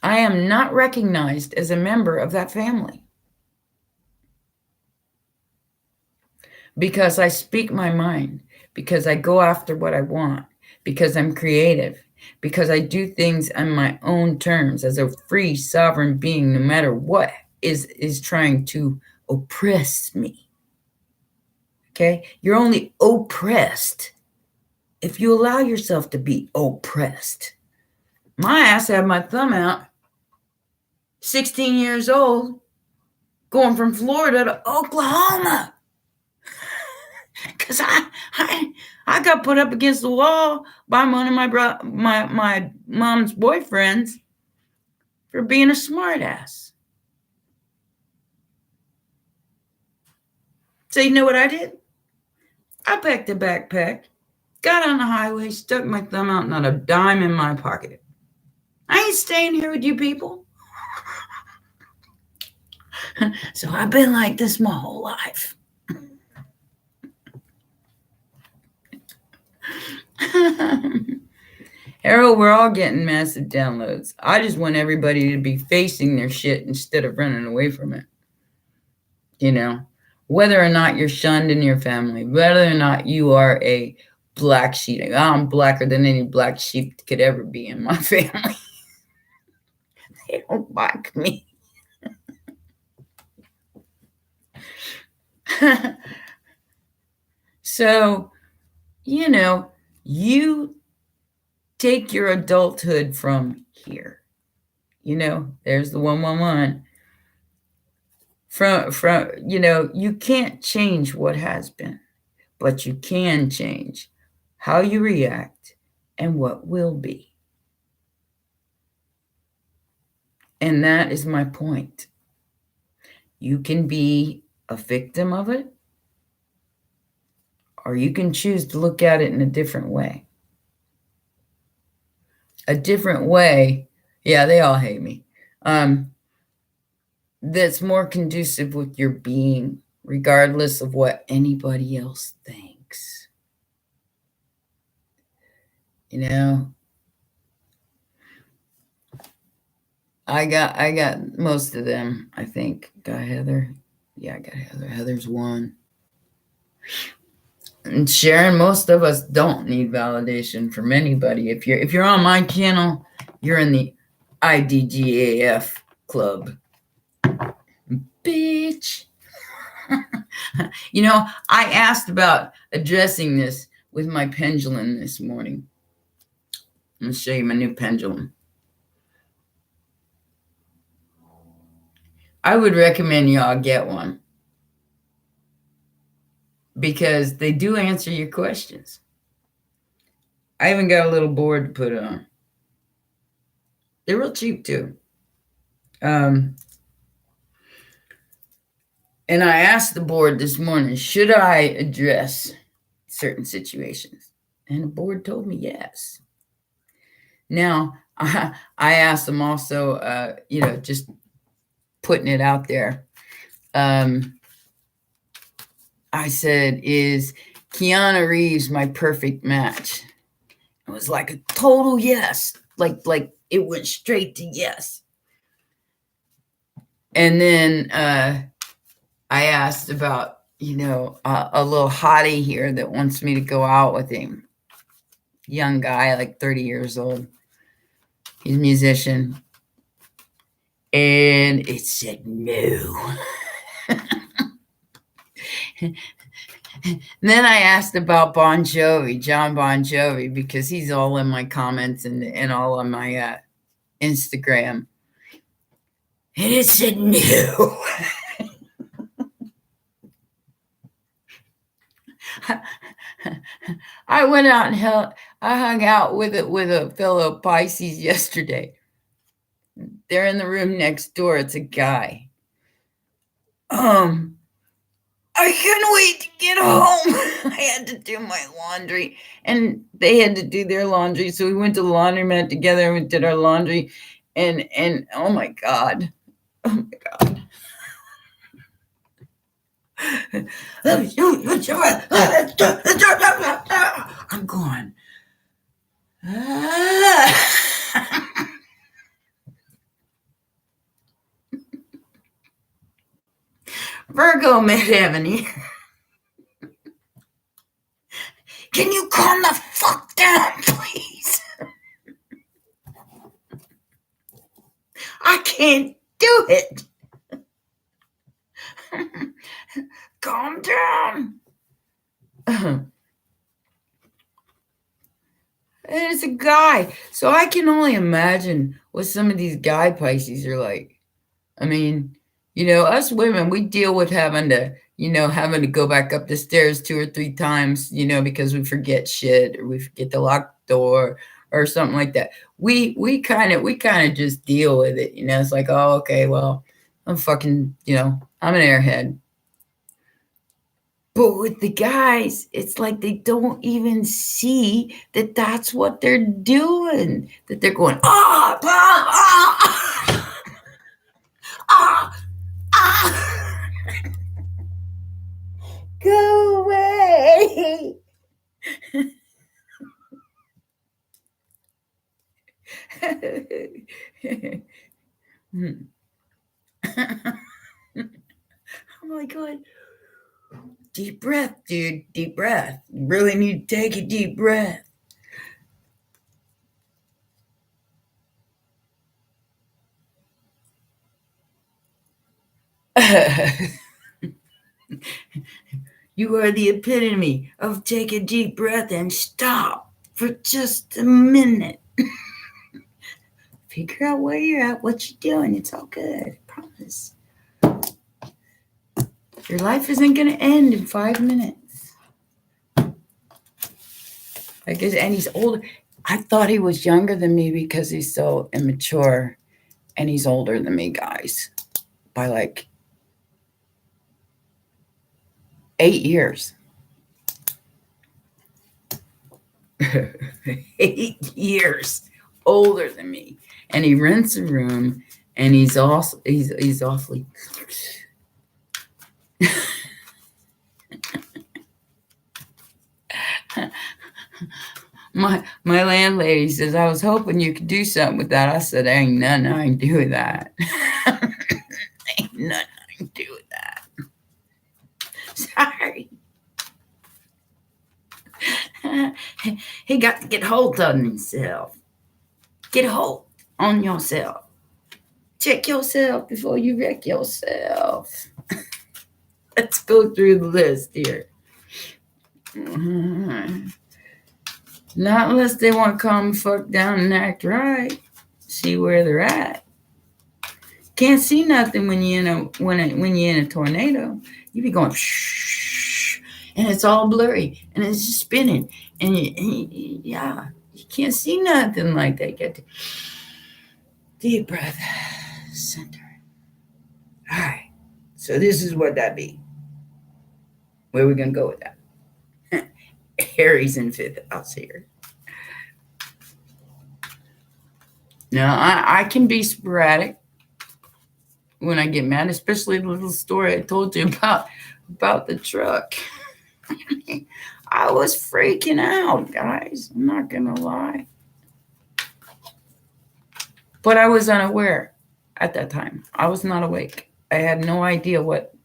I am not recognized as a member of that family because I speak my mind, because I go after what I want, because I'm creative, because I do things on my own terms as a free sovereign being, no matter what is trying to oppress me. Okay? You're only oppressed if you allow yourself to be oppressed. My ass had my thumb out, 16 years old, going from Florida to Oklahoma. Because I got put up against the wall by one of my mom's boyfriends for being a smartass. So you know what I did? I packed a backpack, got on the highway, stuck my thumb out, not a dime in my pocket. I ain't staying here with you people. So I've been like this my whole life. Harold, we're all getting massive downloads. I just want everybody to be facing their shit instead of running away from it. You know, whether or not you're shunned in your family, whether or not you are a black sheep. I'm blacker than any black sheep could ever be in my family. They don't like me. So, you know, you take your adulthood from here. You know, there's the 111. From you know, you can't change what has been, but you can change how you react and what will be. And that is my point. You can be a victim of it, or you can choose to look at it in a different way. A different way, yeah, they all hate me. That's more conducive with your being, regardless of what anybody else thinks. You know, I got most of them, I think. Got Heather. Yeah, I got Heather. Heather's one. And Sharon, most of us don't need validation from anybody. If you're on my channel, you're in the IDGAF club. Bitch. You know, I asked about addressing this with my pendulum this morning. I'm going to show you my new pendulum. I would recommend y'all get one because they do answer your questions. I even got a little board to put on. They're real cheap too. And I asked the board this morning, should I address certain situations? And the board told me yes. Now, I asked them also, you know, just putting it out there. I said, is Keanu Reeves my perfect match? It was like a total yes. Like it went straight to yes. And then I asked about, you know, a little hottie here that wants me to go out with him. Young guy, like 30 years old. He's a musician. And it said no. Then I asked about Bon Jovi, John Bon Jovi, because he's all in my comments and all on my Instagram. And it said no. I went out and I hung out with a fellow Pisces yesterday. They're in the room next door. It's a guy. I couldn't wait to get home. I had to do my laundry, and they had to do their laundry. So we went to the laundromat together and we did our laundry. And oh my God. Oh my God. I'm going. Virgo midheaven here. Can you calm the fuck down, please? I can't do it. Calm down. And it's a guy. So I can only imagine what some of these guy Pisces are like. I mean, us women, we deal with having to go back up the stairs 2 or 3 times, because we forget shit or we forget to lock the door or something like that. We kind of just deal with it. It's like, oh, okay, well, I'm fucking, I'm an airhead. But with the guys, it's like they don't even see that that's what they're doing. That they're going, ah, ah, ah, ah. Go away. Oh my God. Deep breath, dude. Deep breath. You really need to take a deep breath. You are the epitome of take a deep breath and stop for just a minute. Figure out where you're at, what you're doing. It's all good. I promise. Your life isn't going to end in 5 minutes. I guess, and he's older. I thought he was younger than me because he's so immature, and he's older than me, guys, by like 8 years. 8 years older than me, and he rents a room, and he's awfully. My landlady says, I was hoping you could do something with that. I said, ain't nothing I can do with that. Ain't nothing I can do with that. Sorry. He got to get hold of himself. Get hold on yourself. Check yourself before you wreck yourself. Let's go through the list here. Not unless they want to calm the fuck down and act right. See where they're at. Can't see nothing when you're in a tornado. You be going shh, and it's all blurry and it's just spinning, and you can't see nothing like that. Get to deep breath, center. All right, so this is what that be. Where are we gonna go with that? Aries in 5th house here. Now I can be sporadic when I get mad, especially the little story I told you about the truck. I was freaking out, guys. I'm not gonna lie. But I was unaware at that time. I was not awake. I had no idea what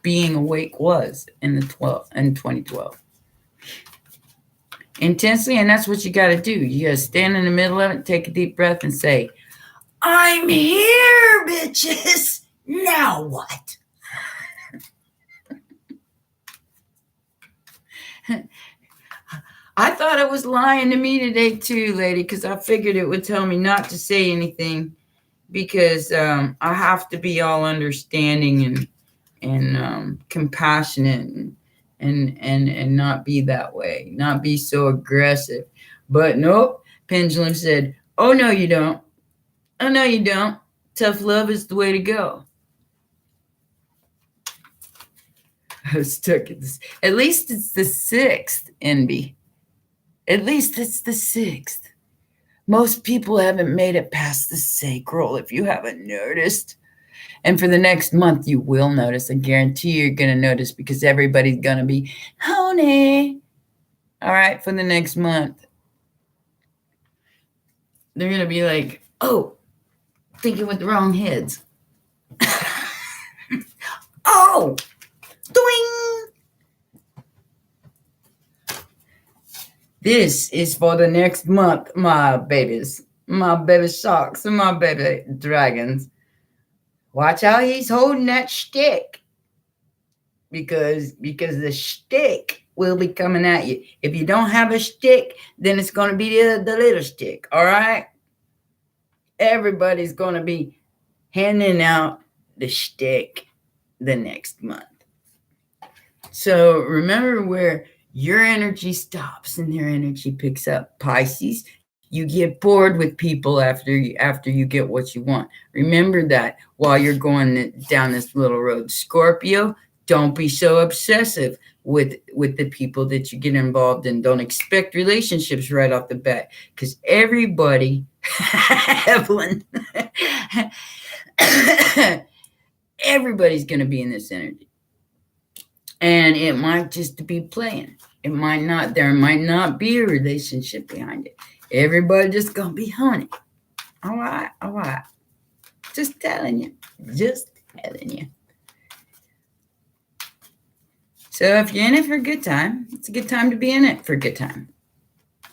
being awake was in 2012. Intensely, and that's what you got to do. You got to stand in the middle of it, take a deep breath, and say, I'm here, bitches. Now what? I thought it was lying to me today too, lady, because I figured it would tell me not to say anything because I have to be all understanding and compassionate and not be that way, not be so aggressive. But nope, Pendulum said, oh, no, you don't. Oh, no, you don't. Tough love is the way to go. I was stuck at this. At least it's the 6th, Envy. At least it's the 6th. Most people haven't made it past the sacral, if you haven't noticed. And for the next month, you will notice. I guarantee you're going to notice because everybody's going to be, honey. All right, for the next month. They're going to be like, oh, thinking with the wrong heads. Oh, Doing. This is for the next month, my babies. My baby sharks and my baby dragons. Watch how he's holding that stick. Because the stick will be coming at you. If you don't have a stick, then it's going to be the little stick. All right? Everybody's going to be handing out the stick the next month. So remember where your energy stops and their energy picks up. Pisces, you get bored with people after you get what you want. Remember that while you're going down this little road. Scorpio, don't be so obsessive with the people that you get involved in. Don't expect relationships right off the bat, because everybody, Evelyn, everybody's going to be in this energy. And it might just be playing. It might not. There might not be a relationship behind it. Everybody just going to be honey. All right, all right. Just telling you. Just telling you. So if you're in it for a good time, it's a good time to be in it for a good time.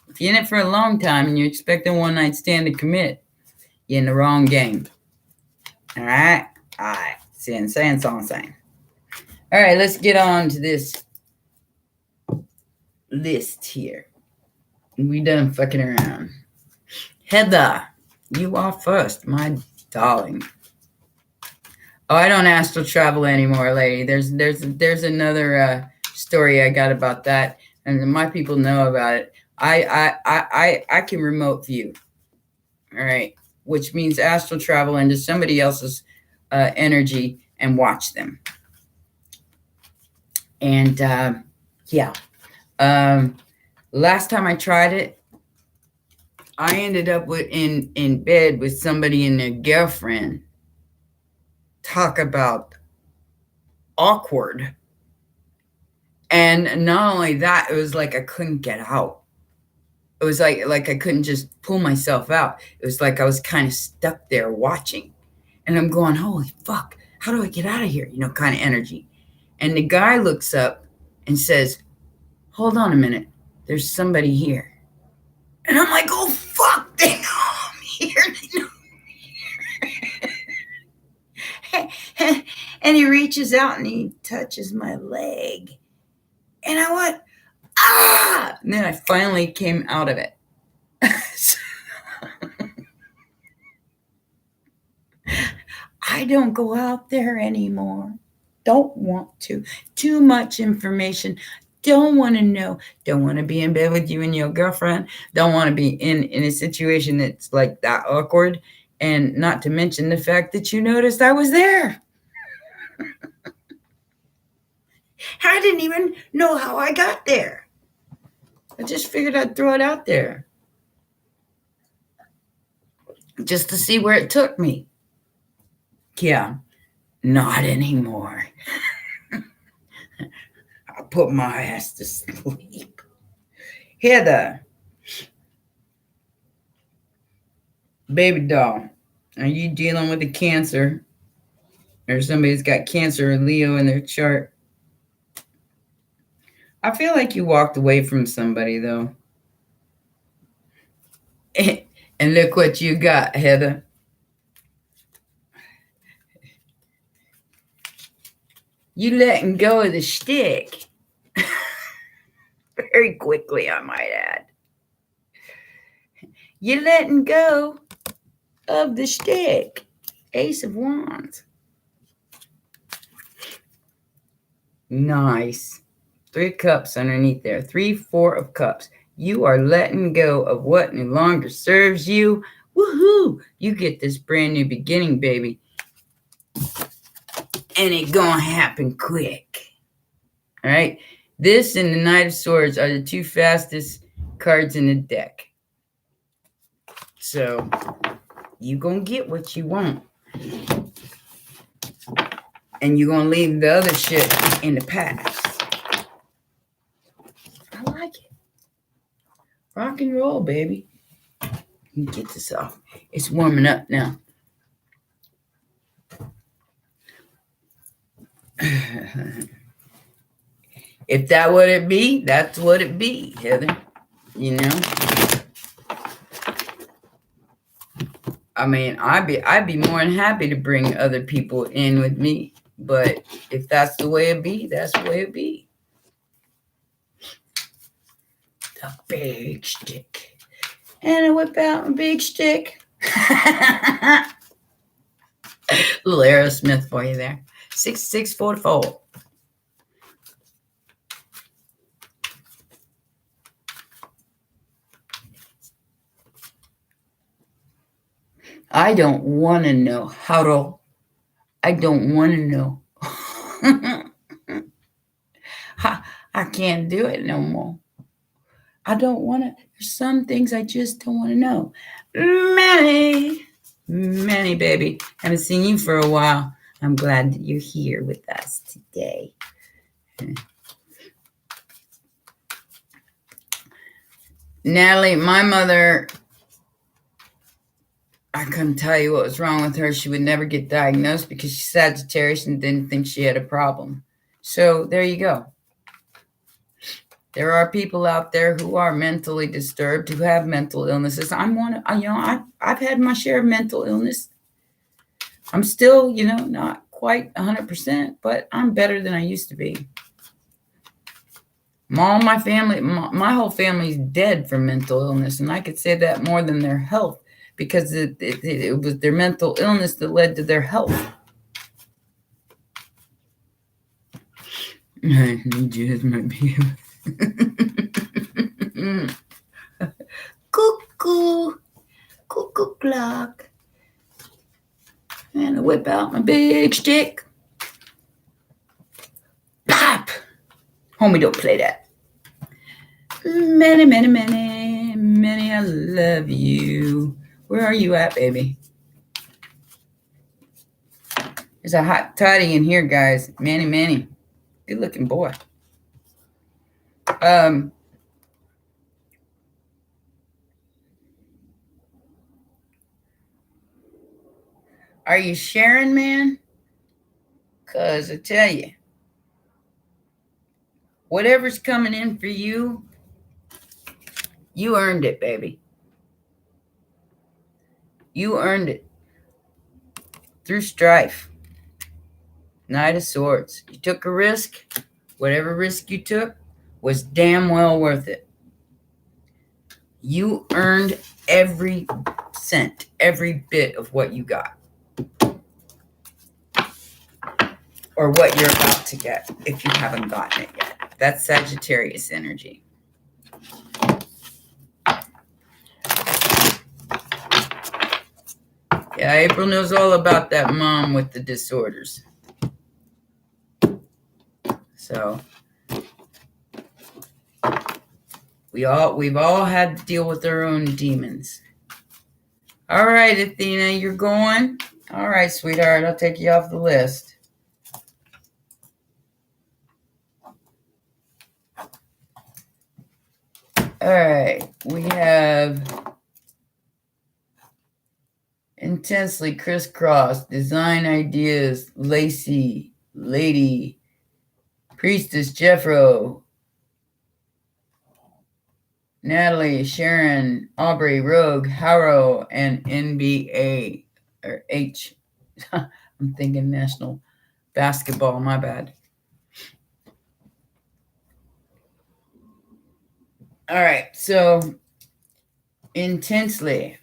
If you're in it for a long time and you're expecting one night stand to commit, you're in the wrong game. All right? All right. Saying all I'm saying. All right, let's get on to this list here. We done fucking around. Heather, you are first, my darling. Oh, I don't astral travel anymore, lady. There's another story I got about that, and my people know about it. I can remote view. All right, which means astral travel into somebody else's energy and watch them. And yeah, last time I tried it, I ended up in bed with somebody and their girlfriend. Talk about awkward. And not only that, it was like I couldn't get out. It was like I couldn't just pull myself out. It was like I was kind of stuck there watching. And I'm going, holy fuck, how do I get out of here? Kind of energy. And the guy looks up and says, hold on a minute. There's somebody here. And I'm like, oh, fuck, they know I'm here. They know I'm here. And he reaches out and he touches my leg. And I went, ah! And then I finally came out of it. I don't go out there anymore. Don't want to. Too much information. Don't want to know. Don't want to be in bed with you and your girlfriend. Don't want to be in a situation that's like that awkward. And not to mention the fact that you noticed I was there. I didn't even know how I got there. I just figured I'd throw it out there. Just to see where it took me. Yeah, not anymore. I put my ass to sleep. Heather, baby doll, are you dealing with a Cancer? Or somebody's got Cancer or Leo in their chart? I feel like you walked away from somebody, though. And look what you got, Heather. You letting go of the stick. Very quickly, I might add. You're letting go of the stick. Ace of Wands. Nice. 3 cups underneath there. 3, 4 of cups. You are letting go of what no longer serves you. Woohoo! You get this brand new beginning, baby. And it gonna happen quick. All right? This and the Knight of Swords are the 2 fastest cards in the deck. So, you gonna get what you want. And you're gonna leave the other shit in the past. I like it. Rock and roll, baby. Let me get this off. It's warming up now. If that would it be, that's what it be, Heather. You know? I mean, I'd be more than happy to bring other people in with me. But if that's the way it be, that's the way it be. The big stick. And I whip out my big stick. Little Aerosmith for you there. 6644. I don't want to know how to. I don't want to know. I can't do it no more. I don't want to. There's some things I just don't want to know. Many, baby. Haven't seen you for a while. I'm glad that you're here with us today. Natalie, my mother, I couldn't tell you what was wrong with her. She would never get diagnosed because she's Sagittarius and didn't think she had a problem. So there you go. There are people out there who are mentally disturbed, who have mental illnesses. I've had my share of mental illness. I'm still, not quite 100%, but I'm better than I used to be. My family, my whole family's dead from mental illness, and I could say that more than their health, because it was their mental illness that led to their health. I need you as my baby. Cuckoo clock. And I whip out my big stick. Pop! Homie, don't play that. Many, I love you. Where are you at, baby? There's a hot toddy in here, guys. Many. Good looking boy. Are you sharing, man? Because I tell you, whatever's coming in for you, you earned it, baby. You earned it. Through strife. Knight of Swords. You took a risk. Whatever risk you took was damn well worth it. You earned every cent, every bit of what you got. Or what you're about to get if you haven't gotten it yet. That's Sagittarius energy. Yeah, April knows all about that mom with the disorders. So we've all had to deal with our own demons. All right, Athena, you're going? All right, sweetheart, I'll take you off the list. All right, we have intensely crisscrossed, design ideas, Lacey, Lady, Priestess, Jeffro, Natalie, Sharon, Aubrey, Rogue, Harrow, and NBA, or H. I'm thinking National Basketball, my bad. All right, so intensely.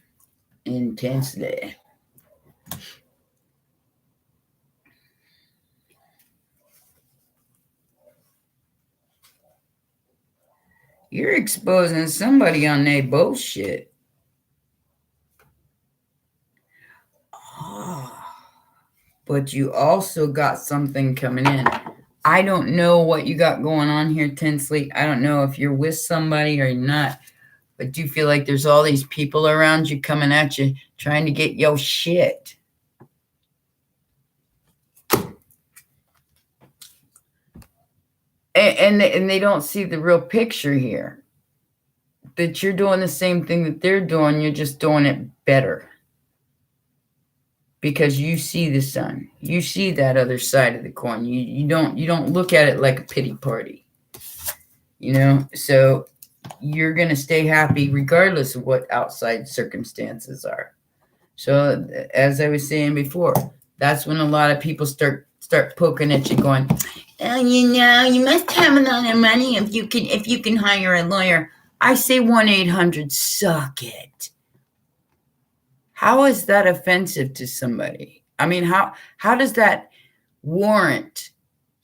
You're exposing somebody on their bullshit. But you also got something coming in. I don't know what you got going on here, Tinsley. I don't know if you're with somebody or you're not. But do you feel like there's all these people around you coming at you, trying to get your shit? And they don't see the real picture here. That you're doing the same thing that they're doing, you're just doing it better. Because you see the sun. You see that other side of the coin. You don't look at it like a pity party. So you're going to stay happy regardless of what outside circumstances are. So as I was saying before, that's when a lot of people start poking at you going, oh, you must have a lot of money if you can hire a lawyer. I say 1-800 suck it. How is that offensive to somebody? I mean, how does that warrant?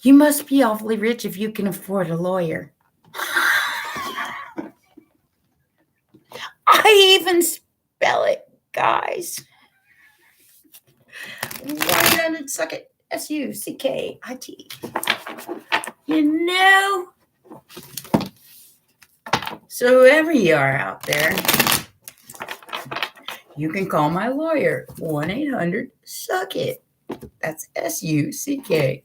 You must be awfully rich if you can afford a lawyer. I even spell it, guys. 1-800 suck it. SUCKIT. So whoever you are out there, you can call my lawyer. 1-800 suck it. That's SUCKIT.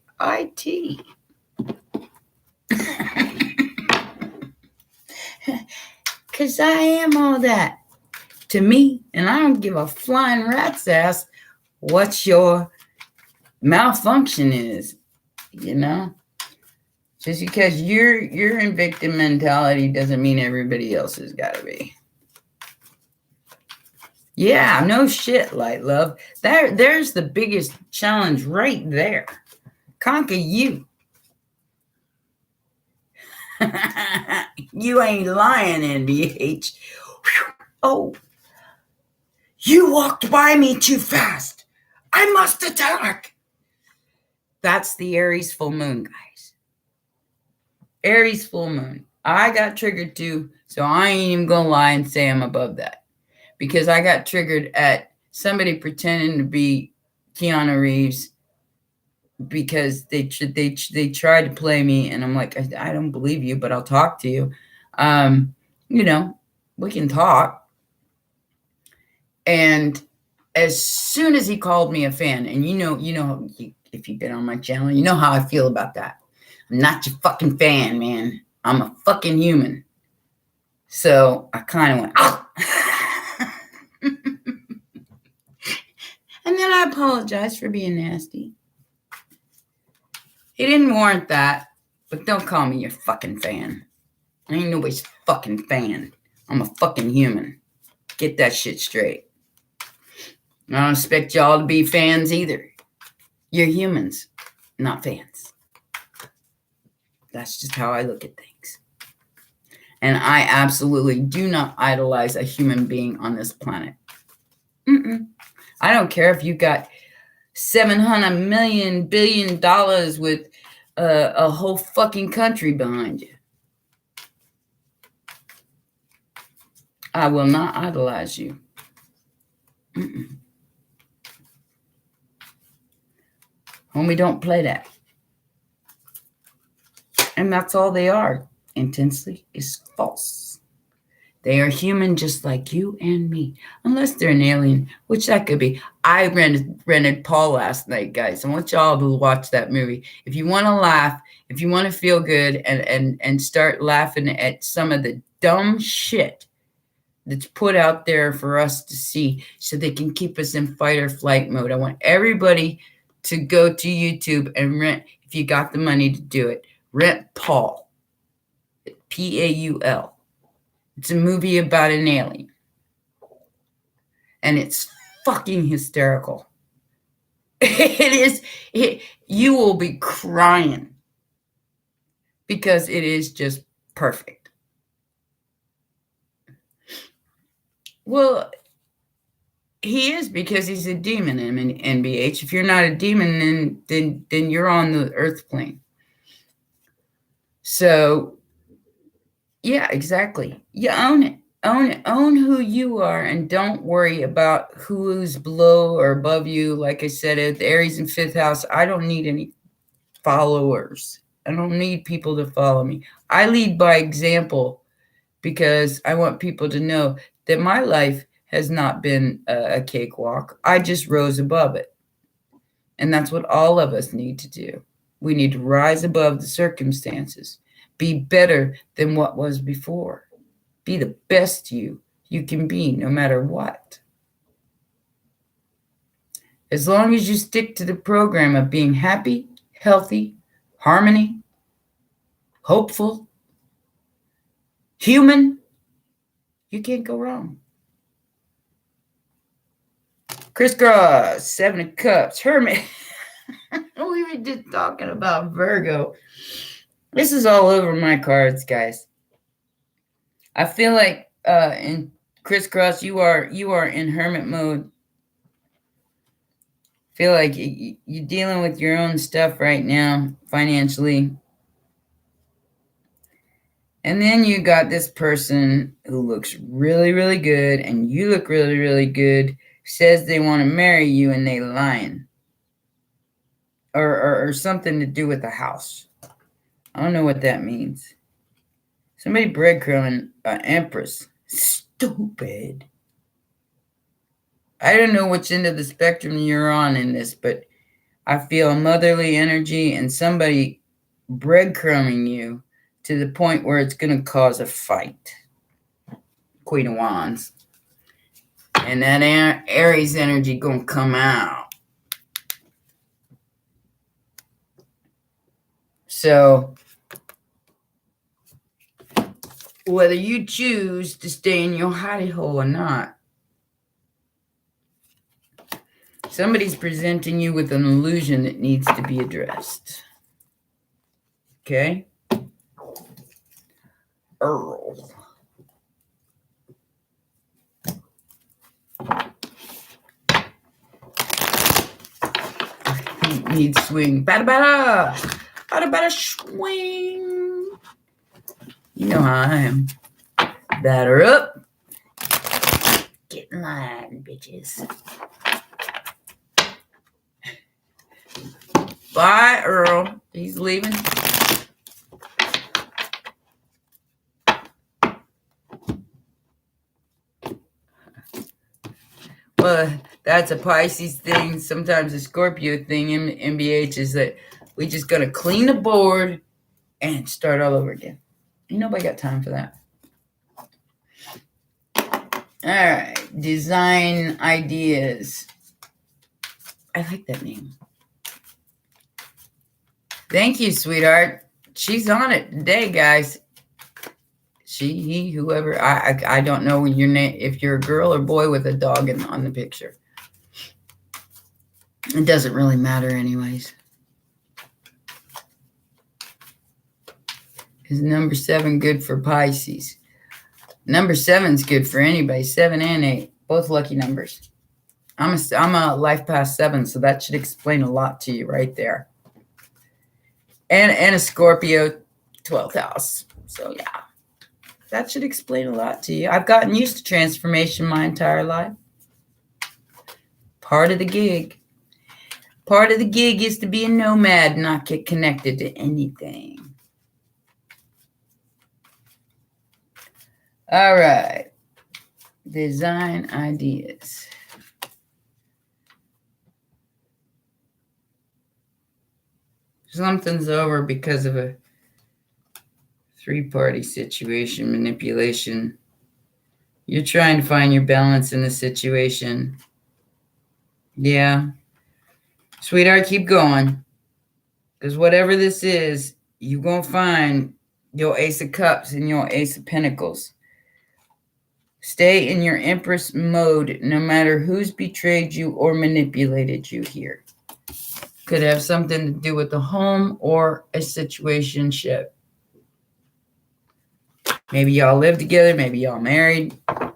Because I am all that to me, and I don't give a flying rat's ass what your malfunction is, Just because you're in victim mentality doesn't mean everybody else has got to be. Yeah, no shit, light love. There's the biggest challenge right there. Conquer you. You ain't lying, NBH. Oh, you walked by me too fast. I must attack. That's the Aries full moon, guys. Aries full moon. I got triggered too, so I ain't even gonna lie and say I'm above that. Because I got triggered at somebody pretending to be Keanu Reeves because they tried to play me, and I'm like, I don't believe you, but I'll talk to you. We can talk. And as soon as he called me a fan, and if you've been on my channel, you know how I feel about that. I'm not your fucking fan, man. I'm a fucking human. So I kind of went, oh. And then I apologized for being nasty. He didn't warrant that, but don't call me your fucking fan. I ain't nobody's fucking fan. I'm a fucking human. Get that shit straight. I don't expect y'all to be fans either. You're humans, not fans. That's just how I look at things. And I absolutely do not idolize a human being on this planet. I don't care if you got $700 million billion with a whole fucking country behind you. I will not idolize you. Homie, don't play that. And that's all they are. Intensely is false. They are human just like you and me. Unless they're an alien, which that could be. I rented Paul last night, guys. I want y'all to watch that movie. If you want to laugh, if you want to feel good and start laughing at some of the dumb shit that's put out there for us to see so they can keep us in fight or flight mode. I want everybody to go to YouTube and rent, if you got the money to do it, rent Paul. Paul. It's a movie about an alien. And it's fucking hysterical. It is. You will be crying because it is just perfect. Well, he is, because he's a demon in NBH. If you're not a demon, then you're on the earth plane. So, yeah, exactly. You own it. Own it. Own who you are, and don't worry about who's below or above you. Like I said, at the Aries in 5th house, I don't need any followers. I don't need people to follow me. I lead by example because I want people to know that my life has not been a cakewalk. I just rose above it. And that's what all of us need to do. We need to rise above the circumstances. Be better than what was before. Be the best you can be, no matter what. As long as you stick to the program of being happy, healthy, harmony, hopeful, human, you can't go wrong. Crisscross, 7 of Cups, Hermit. We were just talking about Virgo. This is all over my cards, guys. I feel like in Crisscross, you are in hermit mode. Feel like you're dealing with your own stuff right now, financially. And then you got this person who looks really, really good, and you look really, really good, says they want to marry you, and they lying. Or something to do with the house. I don't know what that means. Somebody breadcrumbing Empress. Stupid. I don't know which end of the spectrum you're on in this, but I feel a motherly energy and somebody breadcrumbing you to the point where it's going to cause a fight. Queen of Wands. And that Aries energy going to come out. So, whether you choose to stay in your hidey hole or not, somebody's presenting you with an illusion that needs to be addressed. Okay? Earl. Need swing. Bada bada. Bada bada swing. You know how I am. Batter up. Get in line, bitches. Bye, Earl. He's leaving. Well, that's a Pisces thing. Sometimes a Scorpio thing. MBH is that we just gotta clean the board and start all over again. Ain't nobody got time for that. All right, design ideas. I like that name. Thank you, sweetheart. She's on it today, guys. She, he, whoever. I don't know your name, if you're a girl or boy with a dog on the picture. It doesn't really matter anyways. Is number 7 good for Pisces? Number 7's good for anybody. 7 and 8, both lucky numbers. I'm a life past 7, so that should explain a lot to you right there. And a Scorpio 12th house. So yeah, that should explain a lot to you. I've gotten used to transformation my entire life. Part of the gig. Part of the gig is to be a nomad, not get connected to anything. All right. Design ideas. Something's over because of a 3-party situation, manipulation. You're trying to find your balance in the situation. Yeah. Sweetheart, keep going. Because whatever this is, you're going to find your Ace of Cups and your Ace of Pentacles. Stay in your Empress mode no matter who's betrayed you or manipulated you here. Could have something to do with the home or a situationship. Maybe y'all live together. Maybe y'all married. I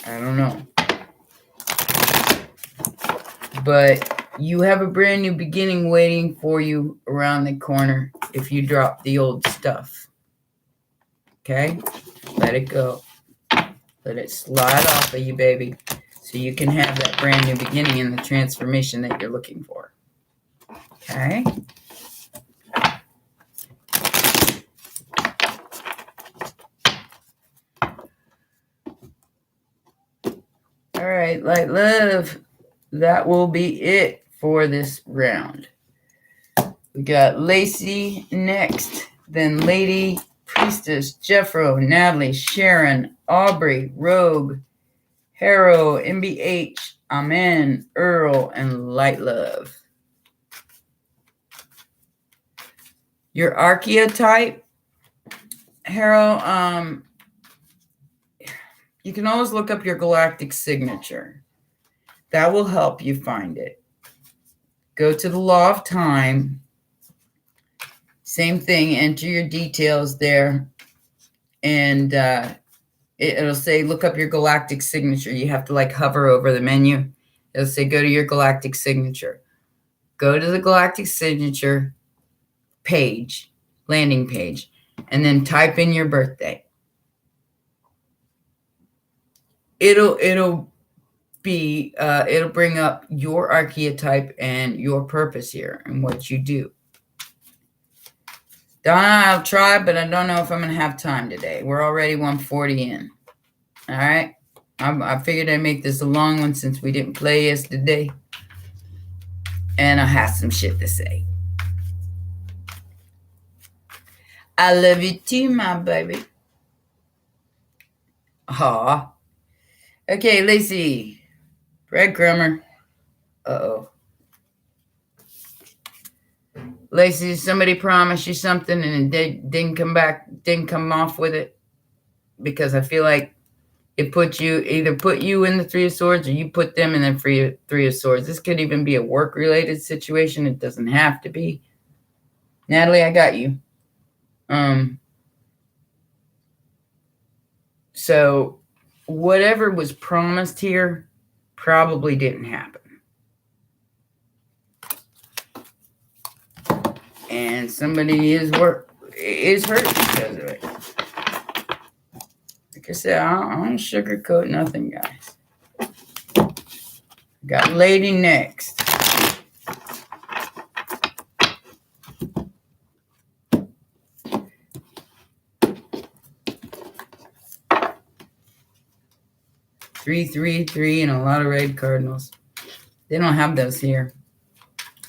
don't know. But you have a brand new beginning waiting for you around the corner if you drop the old stuff. Okay? Let it go. Let it slide off of you, baby. So you can have that brand new beginning and the transformation that you're looking for. Okay? All right, light love. That will be it for this round. We got Lacey next, then Lady, Priestess, Jeffro, Natalie, Sharon, Aubrey, Rogue, Harrow, MBH, Amen, Earl, and Light Love. Your archetype Harold, you can always look up your galactic signature. That will help you find it. Go to the law of time. Same thing, enter your details there. And it'll say, look up your galactic signature. You have to like hover over the menu. It'll say, go to your galactic signature. Go to the galactic signature page, landing page, and then type in your birthday. It'll bring up your archetype and your purpose here and what you do. Donna, I'll try, but I don't know if I'm going to have time today. We're already 1:40 in. All right. I figured I'd make this a long one since we didn't play yesterday. And I have some shit to say. I love you too, my baby. Aw. Okay, Lacey. Breadcrumber. Uh-oh. Lacey, somebody promised you something and it didn't come off with it? Because I feel like it either put you in the Three of Swords or you put them in the Three of Swords. This could even be a work-related situation. It doesn't have to be. Natalie, I got you. So whatever was promised here probably didn't happen. And somebody is hurt because of it. Like I said, I don't sugarcoat nothing, guys. Got lady next. Three, and a lot of red cardinals. They don't have those here.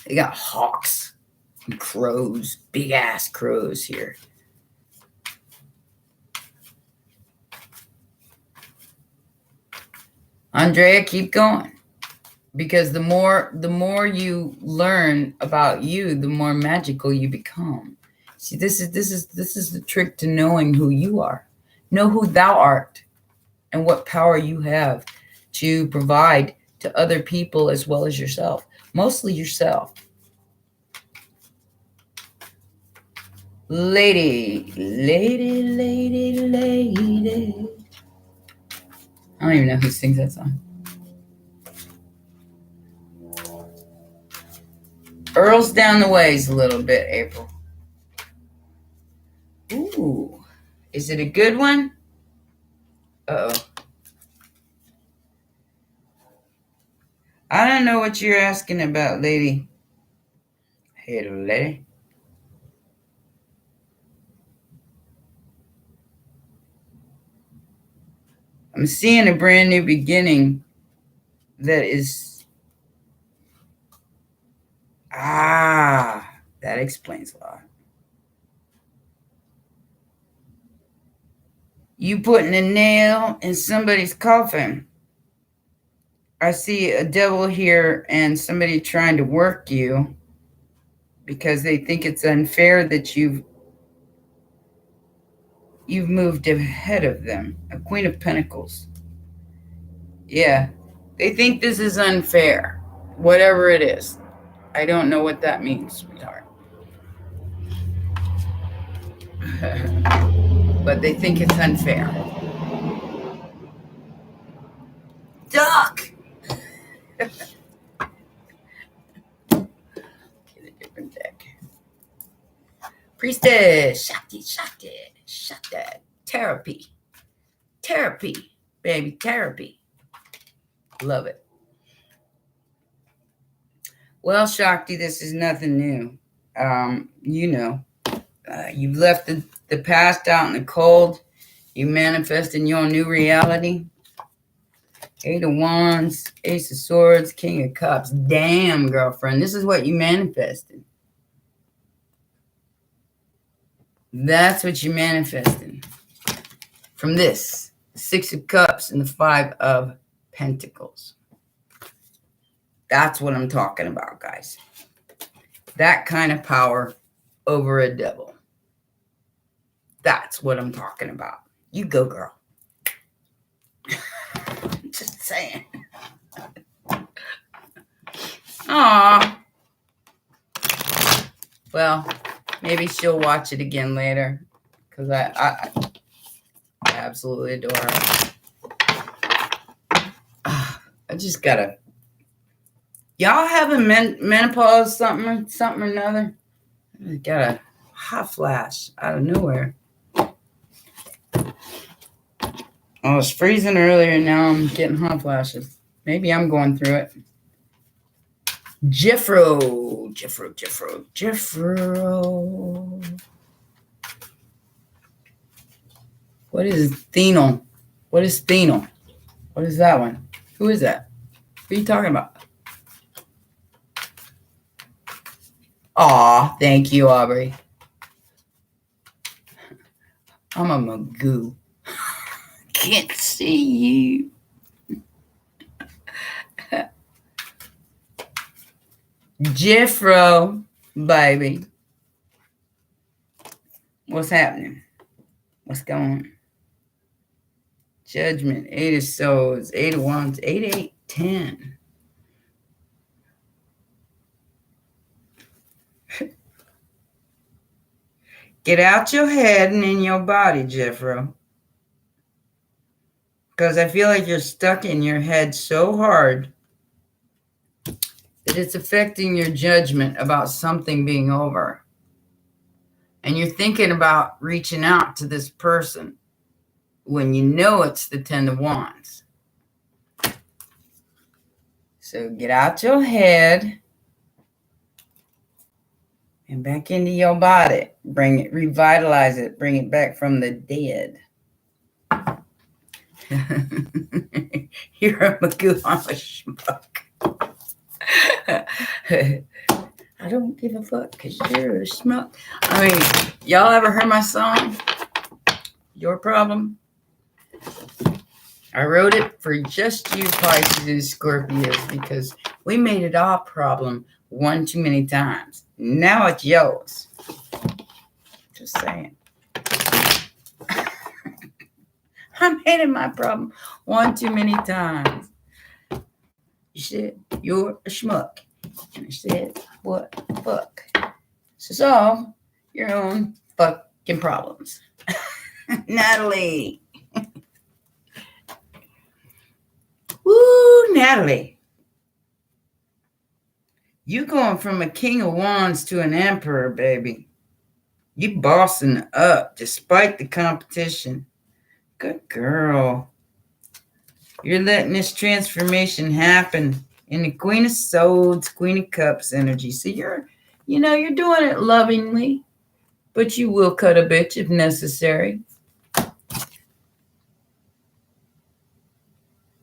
They got hawks and crows, big ass crows here. Andrea, keep going. Because the more you learn about you, the more magical you become. See, this is the trick to knowing who you are. Know who thou art and what power you have to provide to other people as well as yourself. Mostly yourself. Lady. I don't even know who sings that song. Earl's down the ways a little bit, April. Ooh. Is it a good one? Uh-oh. I don't know what you're asking about, lady. Hey, lady. I'm seeing a brand new beginning that is... that explains a lot. You putting a nail in somebody's coffin. I see a devil here and somebody trying to work you because they think it's unfair that you've moved ahead of them. A Queen of Pentacles. Yeah. They think this is unfair. Whatever it is. I don't know what that means, sweetheart. But they think it's unfair. Duck! Get a different deck. Priestess! Shakti. Therapy, baby, therapy. Love it. Well, Shakti, this is nothing new. You've left the past out in the cold. You manifest in your new reality. Eight of Wands, Ace of Swords, King of Cups. Damn, girlfriend, this is what you manifested. That's what you manifested. From this, Six of Cups and the Five of Pentacles. That's what I'm talking about, guys. That kind of power over a devil. That's what I'm talking about. You go, girl. Just saying. Aw. Well, maybe she'll watch it again later, because I absolutely adore her. I just gotta. Y'all having menopause, something or another? I got a hot flash out of nowhere. I was freezing earlier, now I'm getting hot flashes. Maybe I'm going through it. Jeffro. What is Thenal? What is Thenal? What is that one? Who is that? What are you talking about? Aw, thank you, Aubrey. I'm a magoo. Can't see you. Jeffro, baby. What's happening? What's going on? Judgment, 8 of swords, 8 of wands, 8, 8, 10. Get out your head and in your body, Jeffro. Because I feel like you're stuck in your head so hard that it's affecting your judgment about something being over. And you're thinking about reaching out to this person when you know it's the 10 of wands. So get out your head and back into your body. Bring it, revitalize it, bring it back from the dead. You're a magoo, I'm a schmuck. I don't give a fuck because you're a schmuck. I mean, y'all ever heard my song, Your Problem? I wrote it for just you Pisces and Scorpios because we made it our problem one too many times. Now it's yours. Just saying. I made it my problem one too many times. You said, you're a schmuck. And I said, what the fuck? Solve your own fucking problems. Natalie. Woo, Natalie. You going from a king of wands to an emperor, baby. You bossing up despite the competition. Good girl. You're letting this transformation happen in the Queen of Swords, Queen of Cups energy. So you're doing it lovingly, but you will cut a bitch if necessary.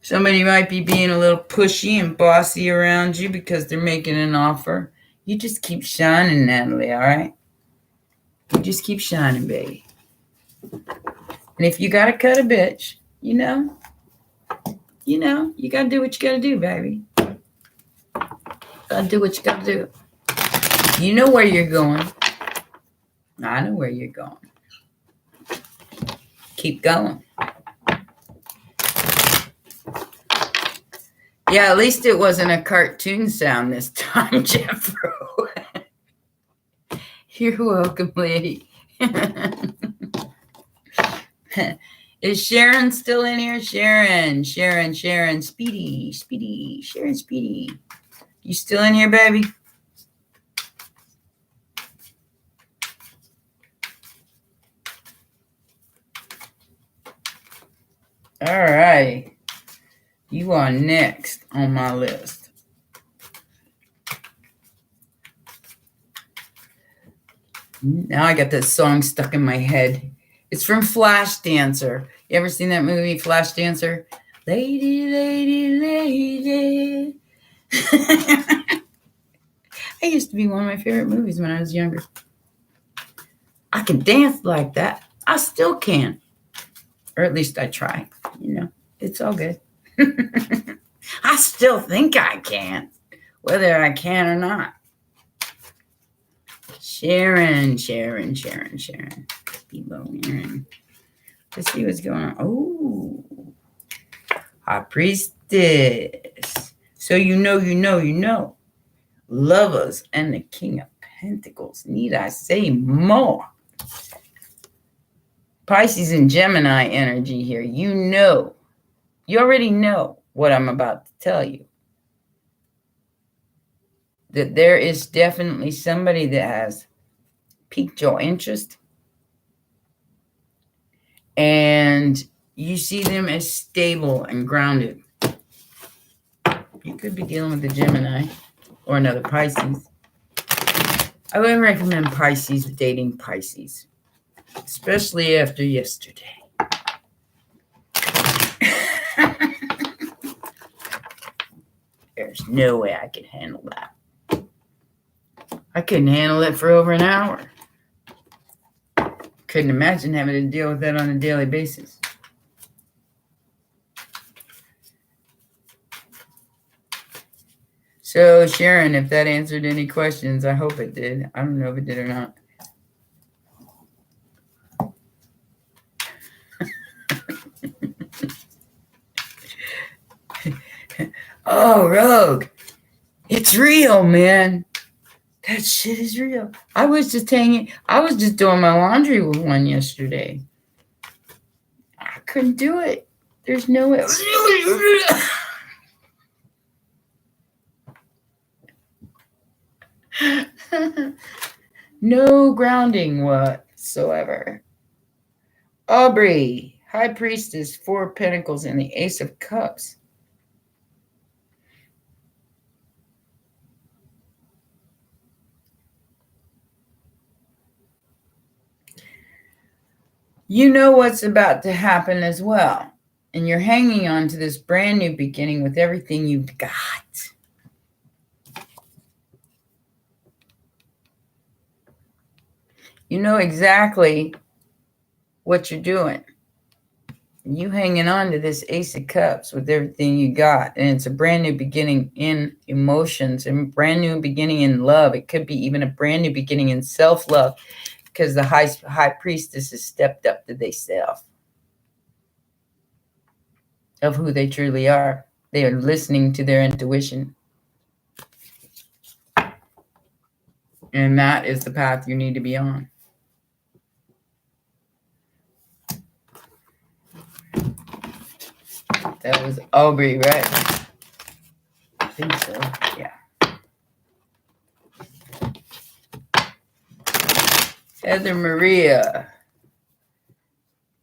Somebody might be being a little pushy and bossy around you because they're making an offer. You just keep shining, Natalie, all right? You just keep shining, baby. And if you got to cut a bitch, you got to do what you got to do, baby. Got to do what you got to do. You know where you're going. I know where you're going. Keep going. Yeah, at least it wasn't a cartoon sound this time, Jeffro. You're welcome, lady. Is Sharon still in here? Sharon, Speedy, Sharon, Speedy. You still in here, baby? All right. You are next on my list. Now I got this song stuck in my head. It's from Flashdance. You ever seen that movie, Flashdance? Lady, lady, lady. It used to be one of my favorite movies when I was younger. I can dance like that. I still can. Or at least I try. It's all good. I still think I can, whether I can or not. Sharon. below here. Let's see what's going on. Oh, High Priestess. So you know. Lovers and the King of Pentacles. Need I say more? Pisces and Gemini energy here. You already know what I'm about to tell you. That there is definitely somebody that has piqued your interest. And you see them as stable and grounded. You could be dealing with a Gemini or another Pisces. I would recommend Pisces dating Pisces, especially after yesterday. There's no way I could handle that. I couldn't handle it for over an hour. Couldn't imagine having to deal with that on a daily basis. So, Sharon, if that answered any questions, I hope it did. I don't know if it did or not. Oh, Rogue. It's real, man. That shit is real. I was just doing my laundry with one yesterday. I couldn't do it. There's no way. No grounding whatsoever. Aubrey, High Priestess, 4 of Pentacles, and the Ace of Cups. You know what's about to happen as well. And you're hanging on to this brand new beginning with everything you've got. You know exactly what you're doing. You hanging on to this Ace of Cups with everything you got. And it's a brand new beginning in emotions and brand new beginning in love. It could be even a brand new beginning in self-love because the high priestess has stepped up to themselves of who they truly are. They are listening to their intuition. And that is the path you need to be on. That was Aubrey, right? I think so, yeah. Heather Maria,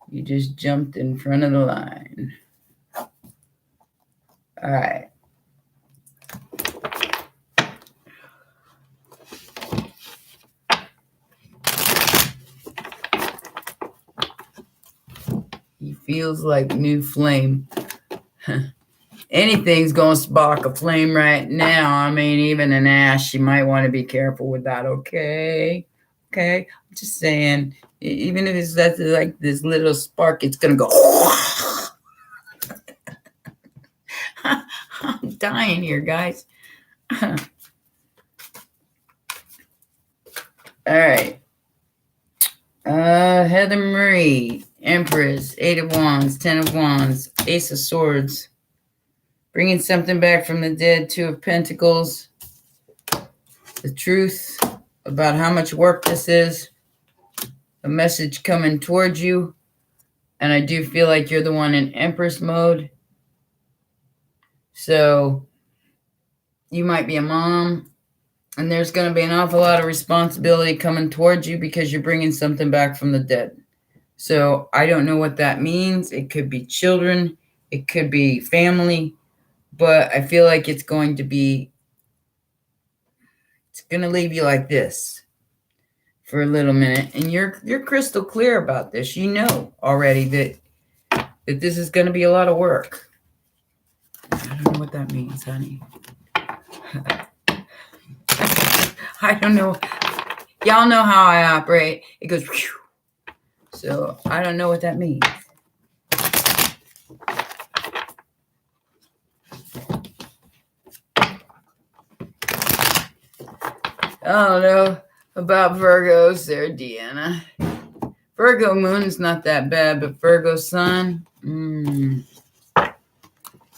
you just jumped in front of the line. All right. He feels like new flame. Anything's going to spark a flame right now. I mean, even an ash, you might want to be careful with that, okay? Okay? I'm just saying, even if it's that, like this little spark, it's going to go. I'm dying here, guys. All right. Heather Marie, Empress, 8 of Wands, 10 of Wands, Ace of Swords. Bringing something back from the dead, 2 of Pentacles. The truth about how much work this is. A message coming towards you. And I do feel like you're the one in Empress mode. So you might be a mom. And there's going to be an awful lot of responsibility coming towards you because you're bringing something back from the dead. So I don't know what that means. It could be children. It could be family. But I feel like it's going to leave you like this for a little minute. And you're crystal clear about this. You know already that this is going to be a lot of work. I don't know what that means, honey. I don't know. Y'all know how I operate. It goes, whew. So I don't know what that means. I don't know about Virgos there, Deanna. Virgo moon's not that bad, but Virgo sun,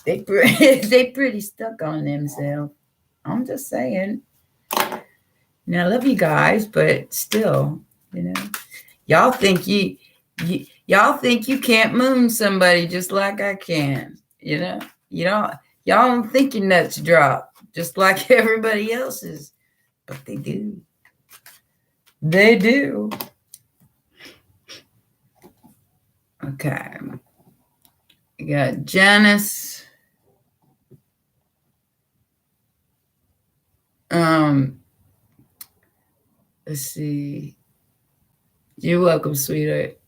they pretty stuck on themselves. I'm just saying. I love you guys, but still, y'all think y'all think you can't moon somebody just like I can. Y'all don't think your nuts drop just like everybody else's, but they do. They do. Okay. We got Janice. Let's see. You're welcome, sweetheart.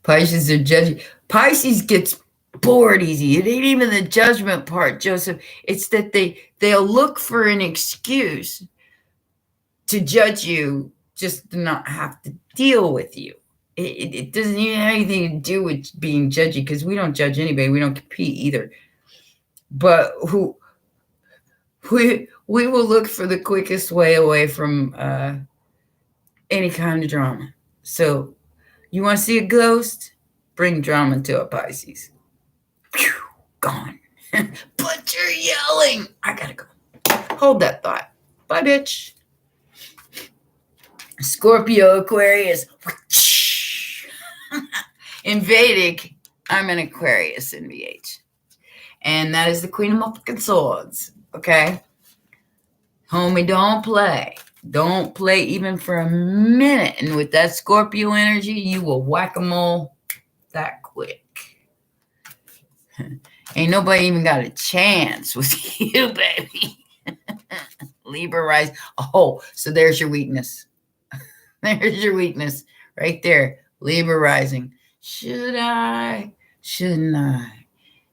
Pisces are judging. Pisces gets bored easy. It ain't even the judgment part, Joseph. It's that they'll look for an excuse to judge you, just to not have to deal with you. It doesn't even have anything to do with being judgy, because we don't judge anybody. We don't compete either. But we will look for the quickest way away from any kind of drama. So you want to see a ghost? Bring drama to a Pisces. Phew, gone. But you're yelling. I gotta go. Hold that thought. Bye, bitch. Scorpio, Aquarius. In Vedic, I'm an Aquarius in VH. And that is the Queen of Motherfucking Swords. Okay? Homie, don't play. Don't play even for a minute. And with that Scorpio energy, you will whack-a-mole that quick. Ain't nobody even got a chance with you, baby. Libra rise. Oh, so there's your weakness. There's your weakness right there. Libra rising. Should I? Shouldn't I?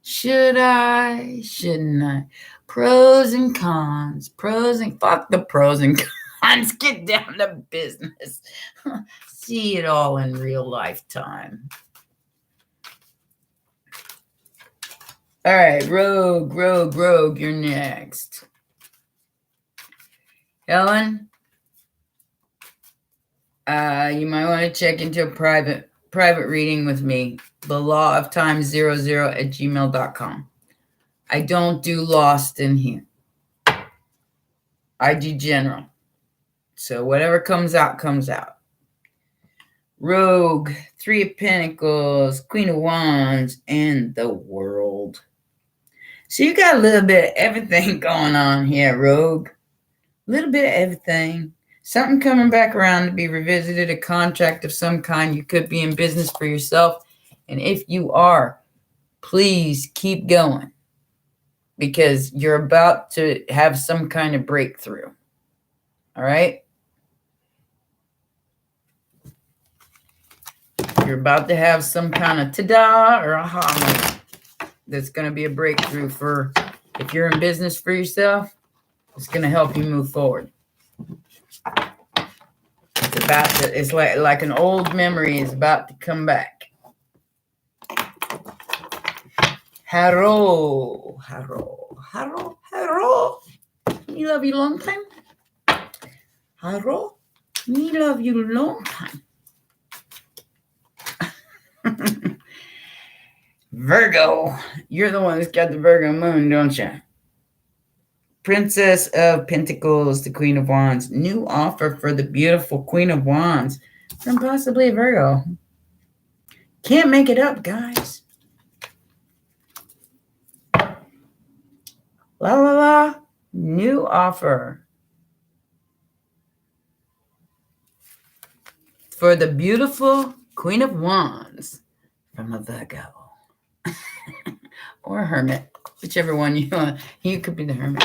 Should I? Shouldn't I? Pros and cons. Fuck the pros and cons. Get down to business. See it all in real lifetime. All right, Rogue, you're next. Helen, you might want to check into a private reading with me. The law of time 00@gmail.com. I don't do lost in here. I do general. So whatever comes out, comes out. Rogue, 3 of Pentacles, Queen of Wands, and the World. So you got a little bit of everything going on here, Rogue. A little bit of everything. Something coming back around to be revisited, a contract of some kind. You could be in business for yourself. And if you are, please keep going, because you're about to have some kind of breakthrough. All right? You're about to have some kind of ta-da or aha moment. That's going to be a breakthrough for, if you're in business for yourself, it's going to help you move forward. It's like an old memory is about to come back. Hello. Me love you long time. Hello. Me love you long time. Virgo, you're the one that's got the Virgo moon, don't you? Princess of Pentacles, the Queen of Wands. New offer for the beautiful Queen of Wands from possibly a Virgo. Can't make it up, guys. La la la. New offer for the beautiful Queen of Wands from a Virgo. Or a hermit, whichever one you want. You could be the hermit.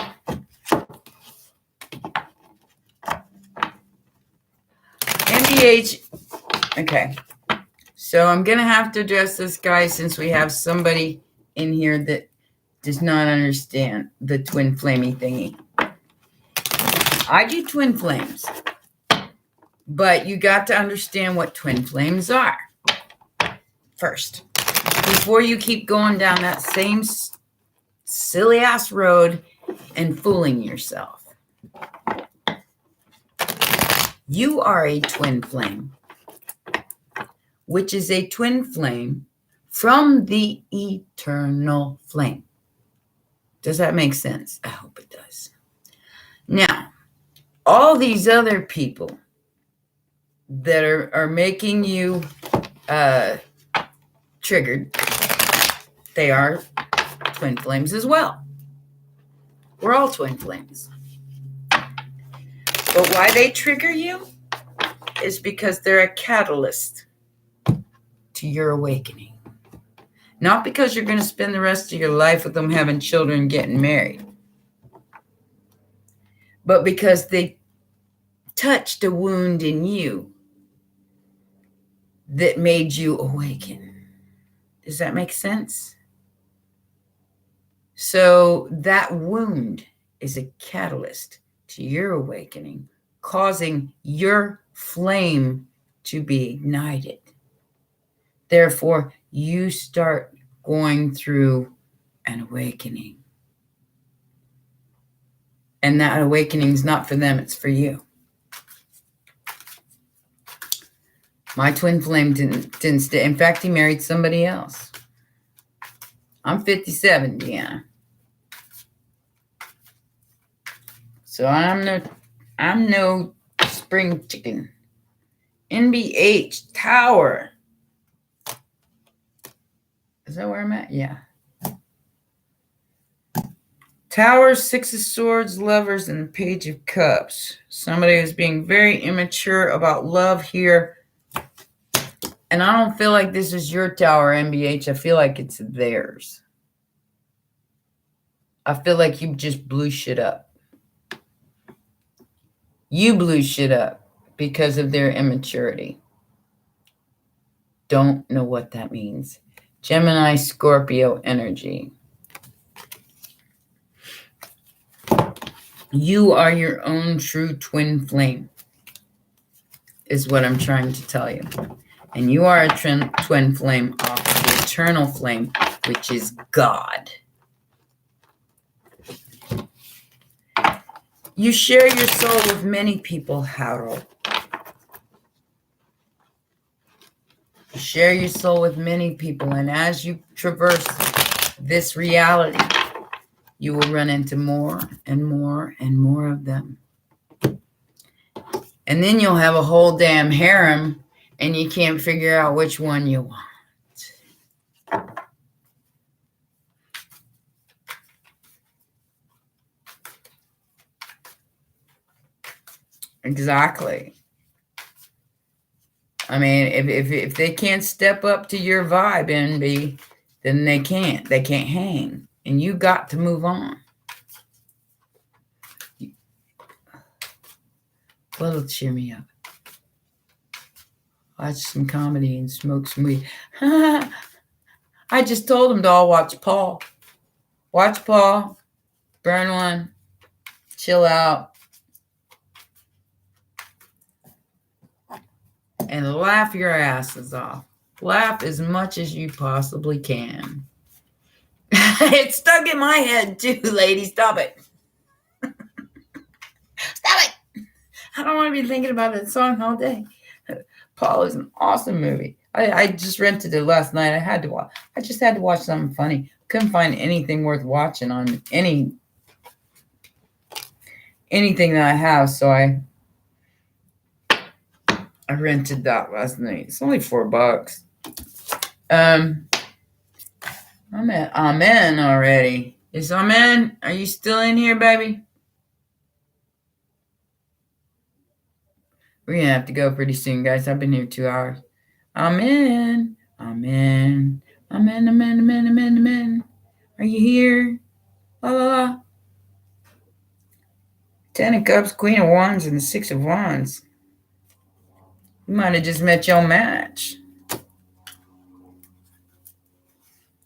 MBH. Okay. So I'm going to have to address this guy, since we have somebody in here that does not understand the twin flamey thingy. I do twin flames, but you got to understand what twin flames are first, before you keep going down that same silly ass road and fooling yourself. You are a twin flame. which is a twin flame from the eternal flame. Does that make sense? I hope it does. Now, all these other people that are making you triggered, they are twin flames as well. We're all twin flames. But why they trigger you is because they're a catalyst to your awakening. Not because you're going to spend the rest of your life with them having children, getting married, but because they touched a wound in you that made you awaken. Does that make sense? So that wound is a catalyst to your awakening, causing your flame to be ignited. Therefore, you start going through an awakening. And that awakening is not for them, it's for you. My twin flame didn't stay. In fact, he married somebody else. I'm 57, Deanna. So I'm no spring chicken. NBH Tower. Is that where I'm at? Yeah. Tower, Six of Swords, Lovers, and Page of Cups. Somebody who's being very immature about love here. And I don't feel like this is your tower, NBH. I feel like it's theirs. I feel like you just blew shit up. You blew shit up because of their immaturity. Don't know what that means. Gemini, Scorpio energy. You are your own true twin flame, is what I'm trying to tell you. And you are a twin flame off the eternal flame, which is God. You share your soul with many people, Harold. You share your soul with many people, and as you traverse this reality, you will run into more and more and more of them. And then you'll have a whole damn harem, and you can't figure out which one you want. Exactly. I mean, if they can't step up to your vibe, NB, then they can't. They can't hang. And you got to move on. Well, it'll cheer me up. Watch some comedy and smoke some weed. I just told them to all watch Paul. Watch Paul. Burn one. Chill out. And laugh your asses off. Laugh as much as you possibly can. It's stuck in my head too, lady. Stop it. Stop it. I don't want to be thinking about that song all day. Paul is an awesome movie. I just rented it last night. I just had to watch something funny. Couldn't find anything worth watching on anything that I have, so I rented that last night. It's only $4. I'm at Amen already. Is Amen? Are you still in here, baby? We're going to have to go pretty soon, guys. I've been here 2 hours. Amen. Amen. Amen, amen, amen, amen, amen. Are you here? La, la, la. 10 of Cups, Queen of Wands, and the 6 of Wands. You might have just met your match.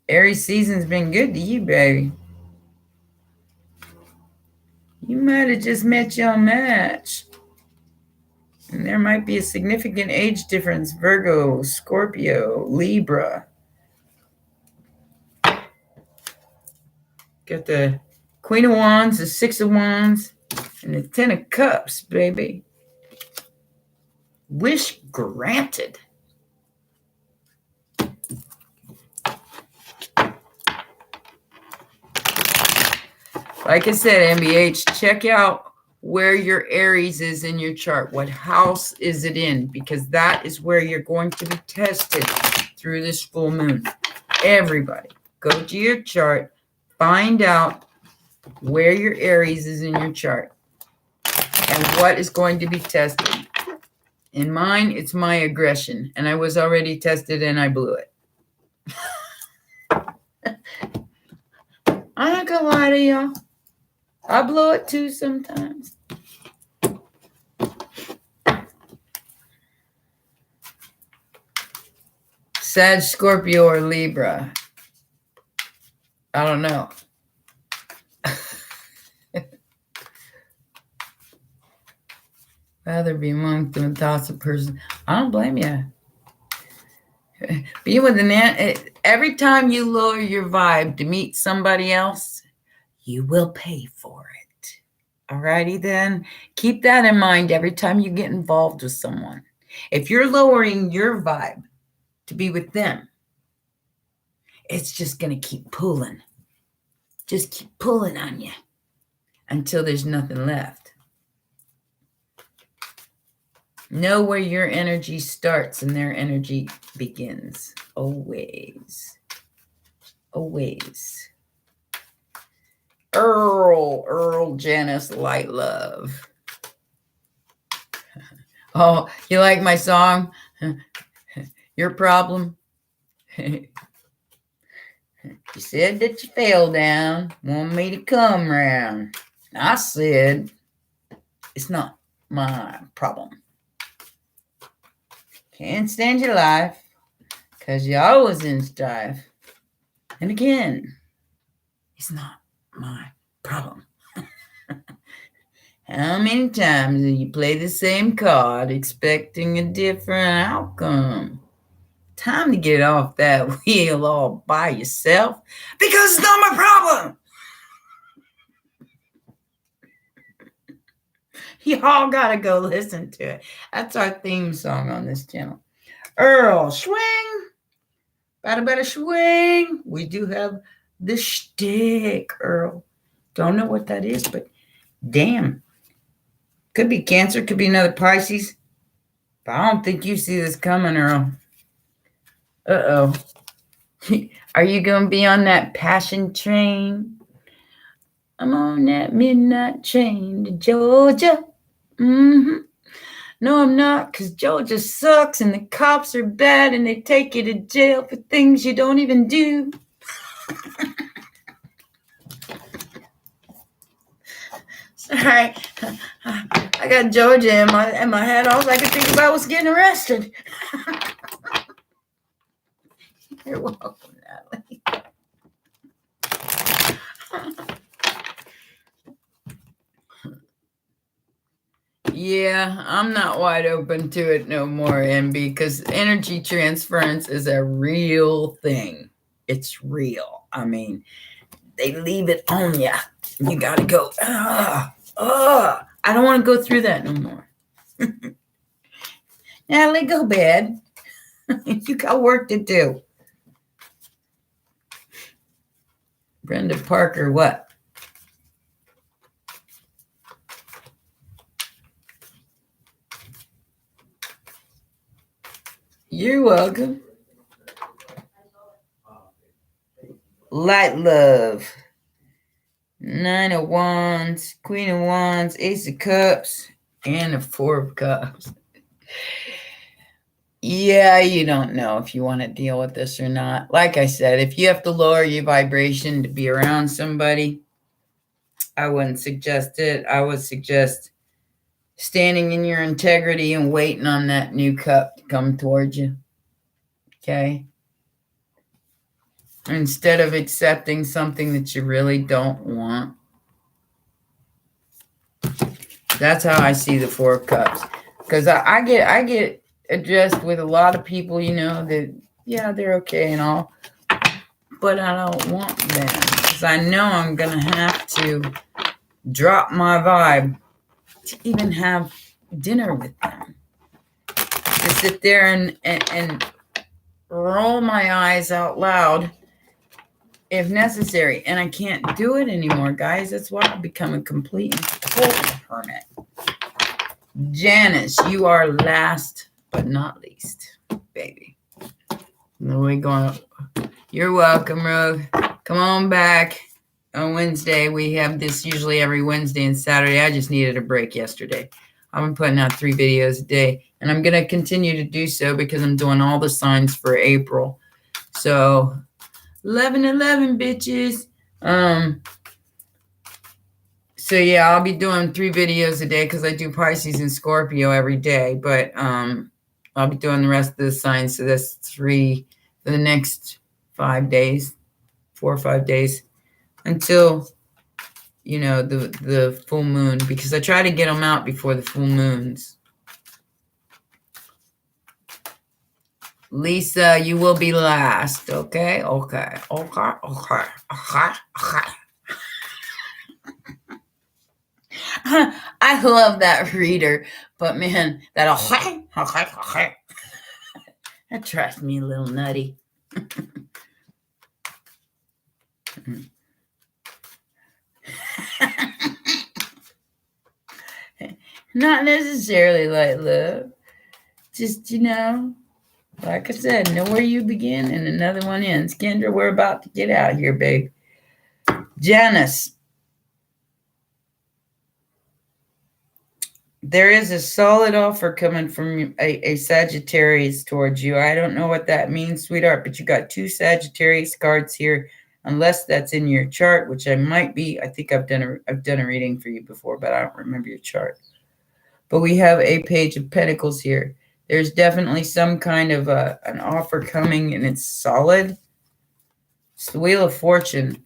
Aries season's been good to you, baby. You might have just met your match. And there might be a significant age difference. Virgo, Scorpio, Libra. Got the Queen of Wands, the 6 of Wands, and the 10 of Cups, baby. Wish granted. Like I said, MBH, check out where your Aries is in your chart. What house is it in? Because that is where you're going to be tested through this full moon. Everybody, go to your chart, find out where your Aries is in your chart and what is going to be tested. In mine, it's my aggression, and I was already tested and I blew it. I'm not gonna lie to y'all. I blow it too sometimes. Sag, Scorpio, or Libra. I don't know. Rather be among than thoughts of person. I don't blame you. Be with every time you lower your vibe to meet somebody else, you will pay for it. Alrighty then. Keep that in mind every time you get involved with someone. If you're lowering your vibe to be with them, it's just going to keep pulling. Just keep pulling on you until there's nothing left. Know where your energy starts and their energy begins. Always. Always. Earl Janice Light Love. Oh, you like my song? Your problem? You said that you fell down, want me to come round. I said, it's not my problem. Can't stand your life, 'cause you're always in strife. And again, it's not my problem. How many times do you play the same card expecting a different outcome? Time to get off that wheel all by yourself, because it's not my problem. Y'all gotta go listen to it. That's our theme song on this channel. Earl, swing. Better swing. We do have the shtick, Earl. Don't know what that is, but damn. Could be Cancer, could be another Pisces. But I don't think you see this coming, Earl. Uh-oh. Are you going to be on that passion train? I'm on that midnight train to Georgia. No, I'm not, because Georgia sucks and the cops are bad and they take you to jail for things you don't even do. Sorry. I got Georgia in my head. All I could think about was getting arrested. You're welcome, Natalie. Yeah, I'm not wide open to it no more, MB, because energy transference is a real thing. It's real. I mean, they leave it on you. You got to go, I don't want to go through that no more. Natalie, go bed. You got work to do. Brenda Parker, what? You're welcome. Light love. 9 of Wands, Queen of Wands, Ace of Cups, and a 4 of Cups. Yeah, you don't know if you want to deal with this or not. Like I said, if you have to lower your vibration to be around somebody, I wouldn't suggest it. I would suggest standing in your integrity and waiting on that new cup to come towards you. Okay? Instead of accepting something that you really don't want. That's how I see the 4 of Cups. Because I get addressed with a lot of people, you know, that, yeah, they're okay and all. But I don't want them. Because I know I'm going to have to drop my vibe to even have dinner with them. To sit there and roll my eyes out loud if necessary. And I can't do it anymore, guys. That's why I've become a complete and total hermit. Janice, you are last but not least, baby. We're going. You're welcome, Rogue. Come on back on Wednesday. We have this usually every Wednesday and Saturday. I just needed a break yesterday. I've been putting out 3 videos a day, and I'm going to continue to do so because I'm doing all the signs for April. So 11/11, bitches. So yeah, I'll be doing 3 videos a day because I do Pisces and Scorpio every day. But I'll be doing the rest of the signs. So that's 3 for the next 5 days, 4 or 5 days, until the full moon, because I try to get them out before the full moons. Lisa, you will be last. Okay. I love that reader, but man, that drives me a little nutty. Not necessarily like love, just like I said, know where you begin and another one ends. Kendra, we're about to get out of here, babe. Janice, there is a solid offer coming from a Sagittarius towards you. I don't know what that means, sweetheart, but you got 2 Sagittarius cards here, unless that's in your chart, which I might be. I think I've done a reading for you before, but I don't remember your chart. But we have a Page of Pentacles here. There's definitely some kind of an offer coming, and it's solid. It's the Wheel of Fortune,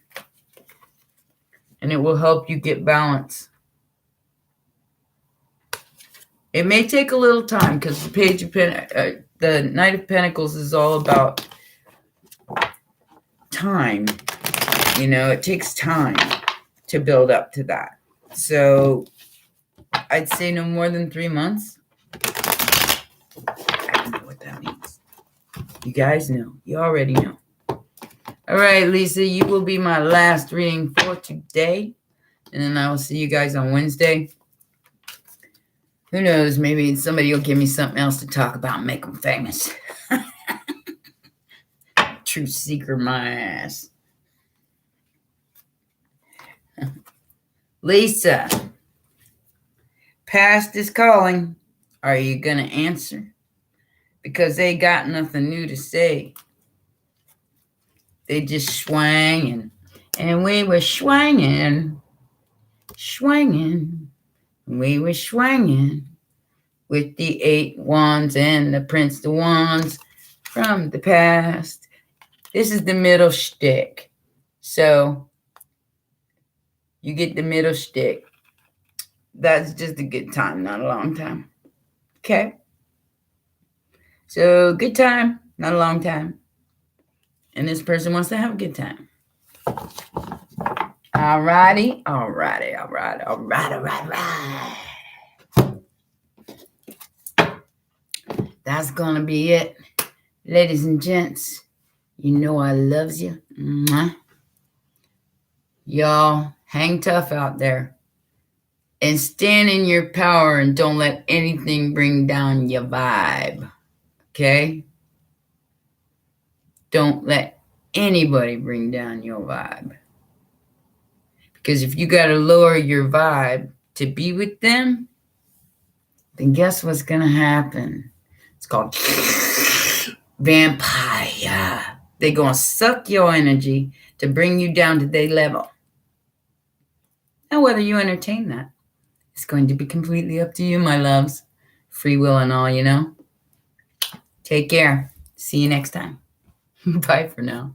and it will help you get balance. It may take a little time because the Knight of Pentacles is all about time. It takes time to build up to that. So I'd say no more than 3 months. I don't know what that means. You guys know. You already know. All right, Lisa, you will be my last reading for today. And then I will see you guys on Wednesday. Who knows? Maybe somebody will give me something else to talk about and make them famous. Truth seeker, my ass. Lisa, past is calling. Are you going to answer? Because they got nothing new to say. They just swanging. And we were swanging. We were swanging with the 8 wands and the Prince of Wands from the past. This is the middle shtick. So you get the middle shtick. That's just a good time, not a long time. Okay? So good time, not a long time. And this person wants to have a good time. All right. That's going to be it. Ladies and gents, you know I loves you. Mwah. Y'all, hang tough out there. And stand in your power and don't let anything bring down your vibe. Okay? Don't let anybody bring down your vibe. Because if you got to lower your vibe to be with them, then guess what's going to happen? It's called vampire. They're going to suck your energy to bring you down to their level. Now, whether you entertain that, it's going to be completely up to you, my loves. Free will and all, Take care. See you next time. Bye for now.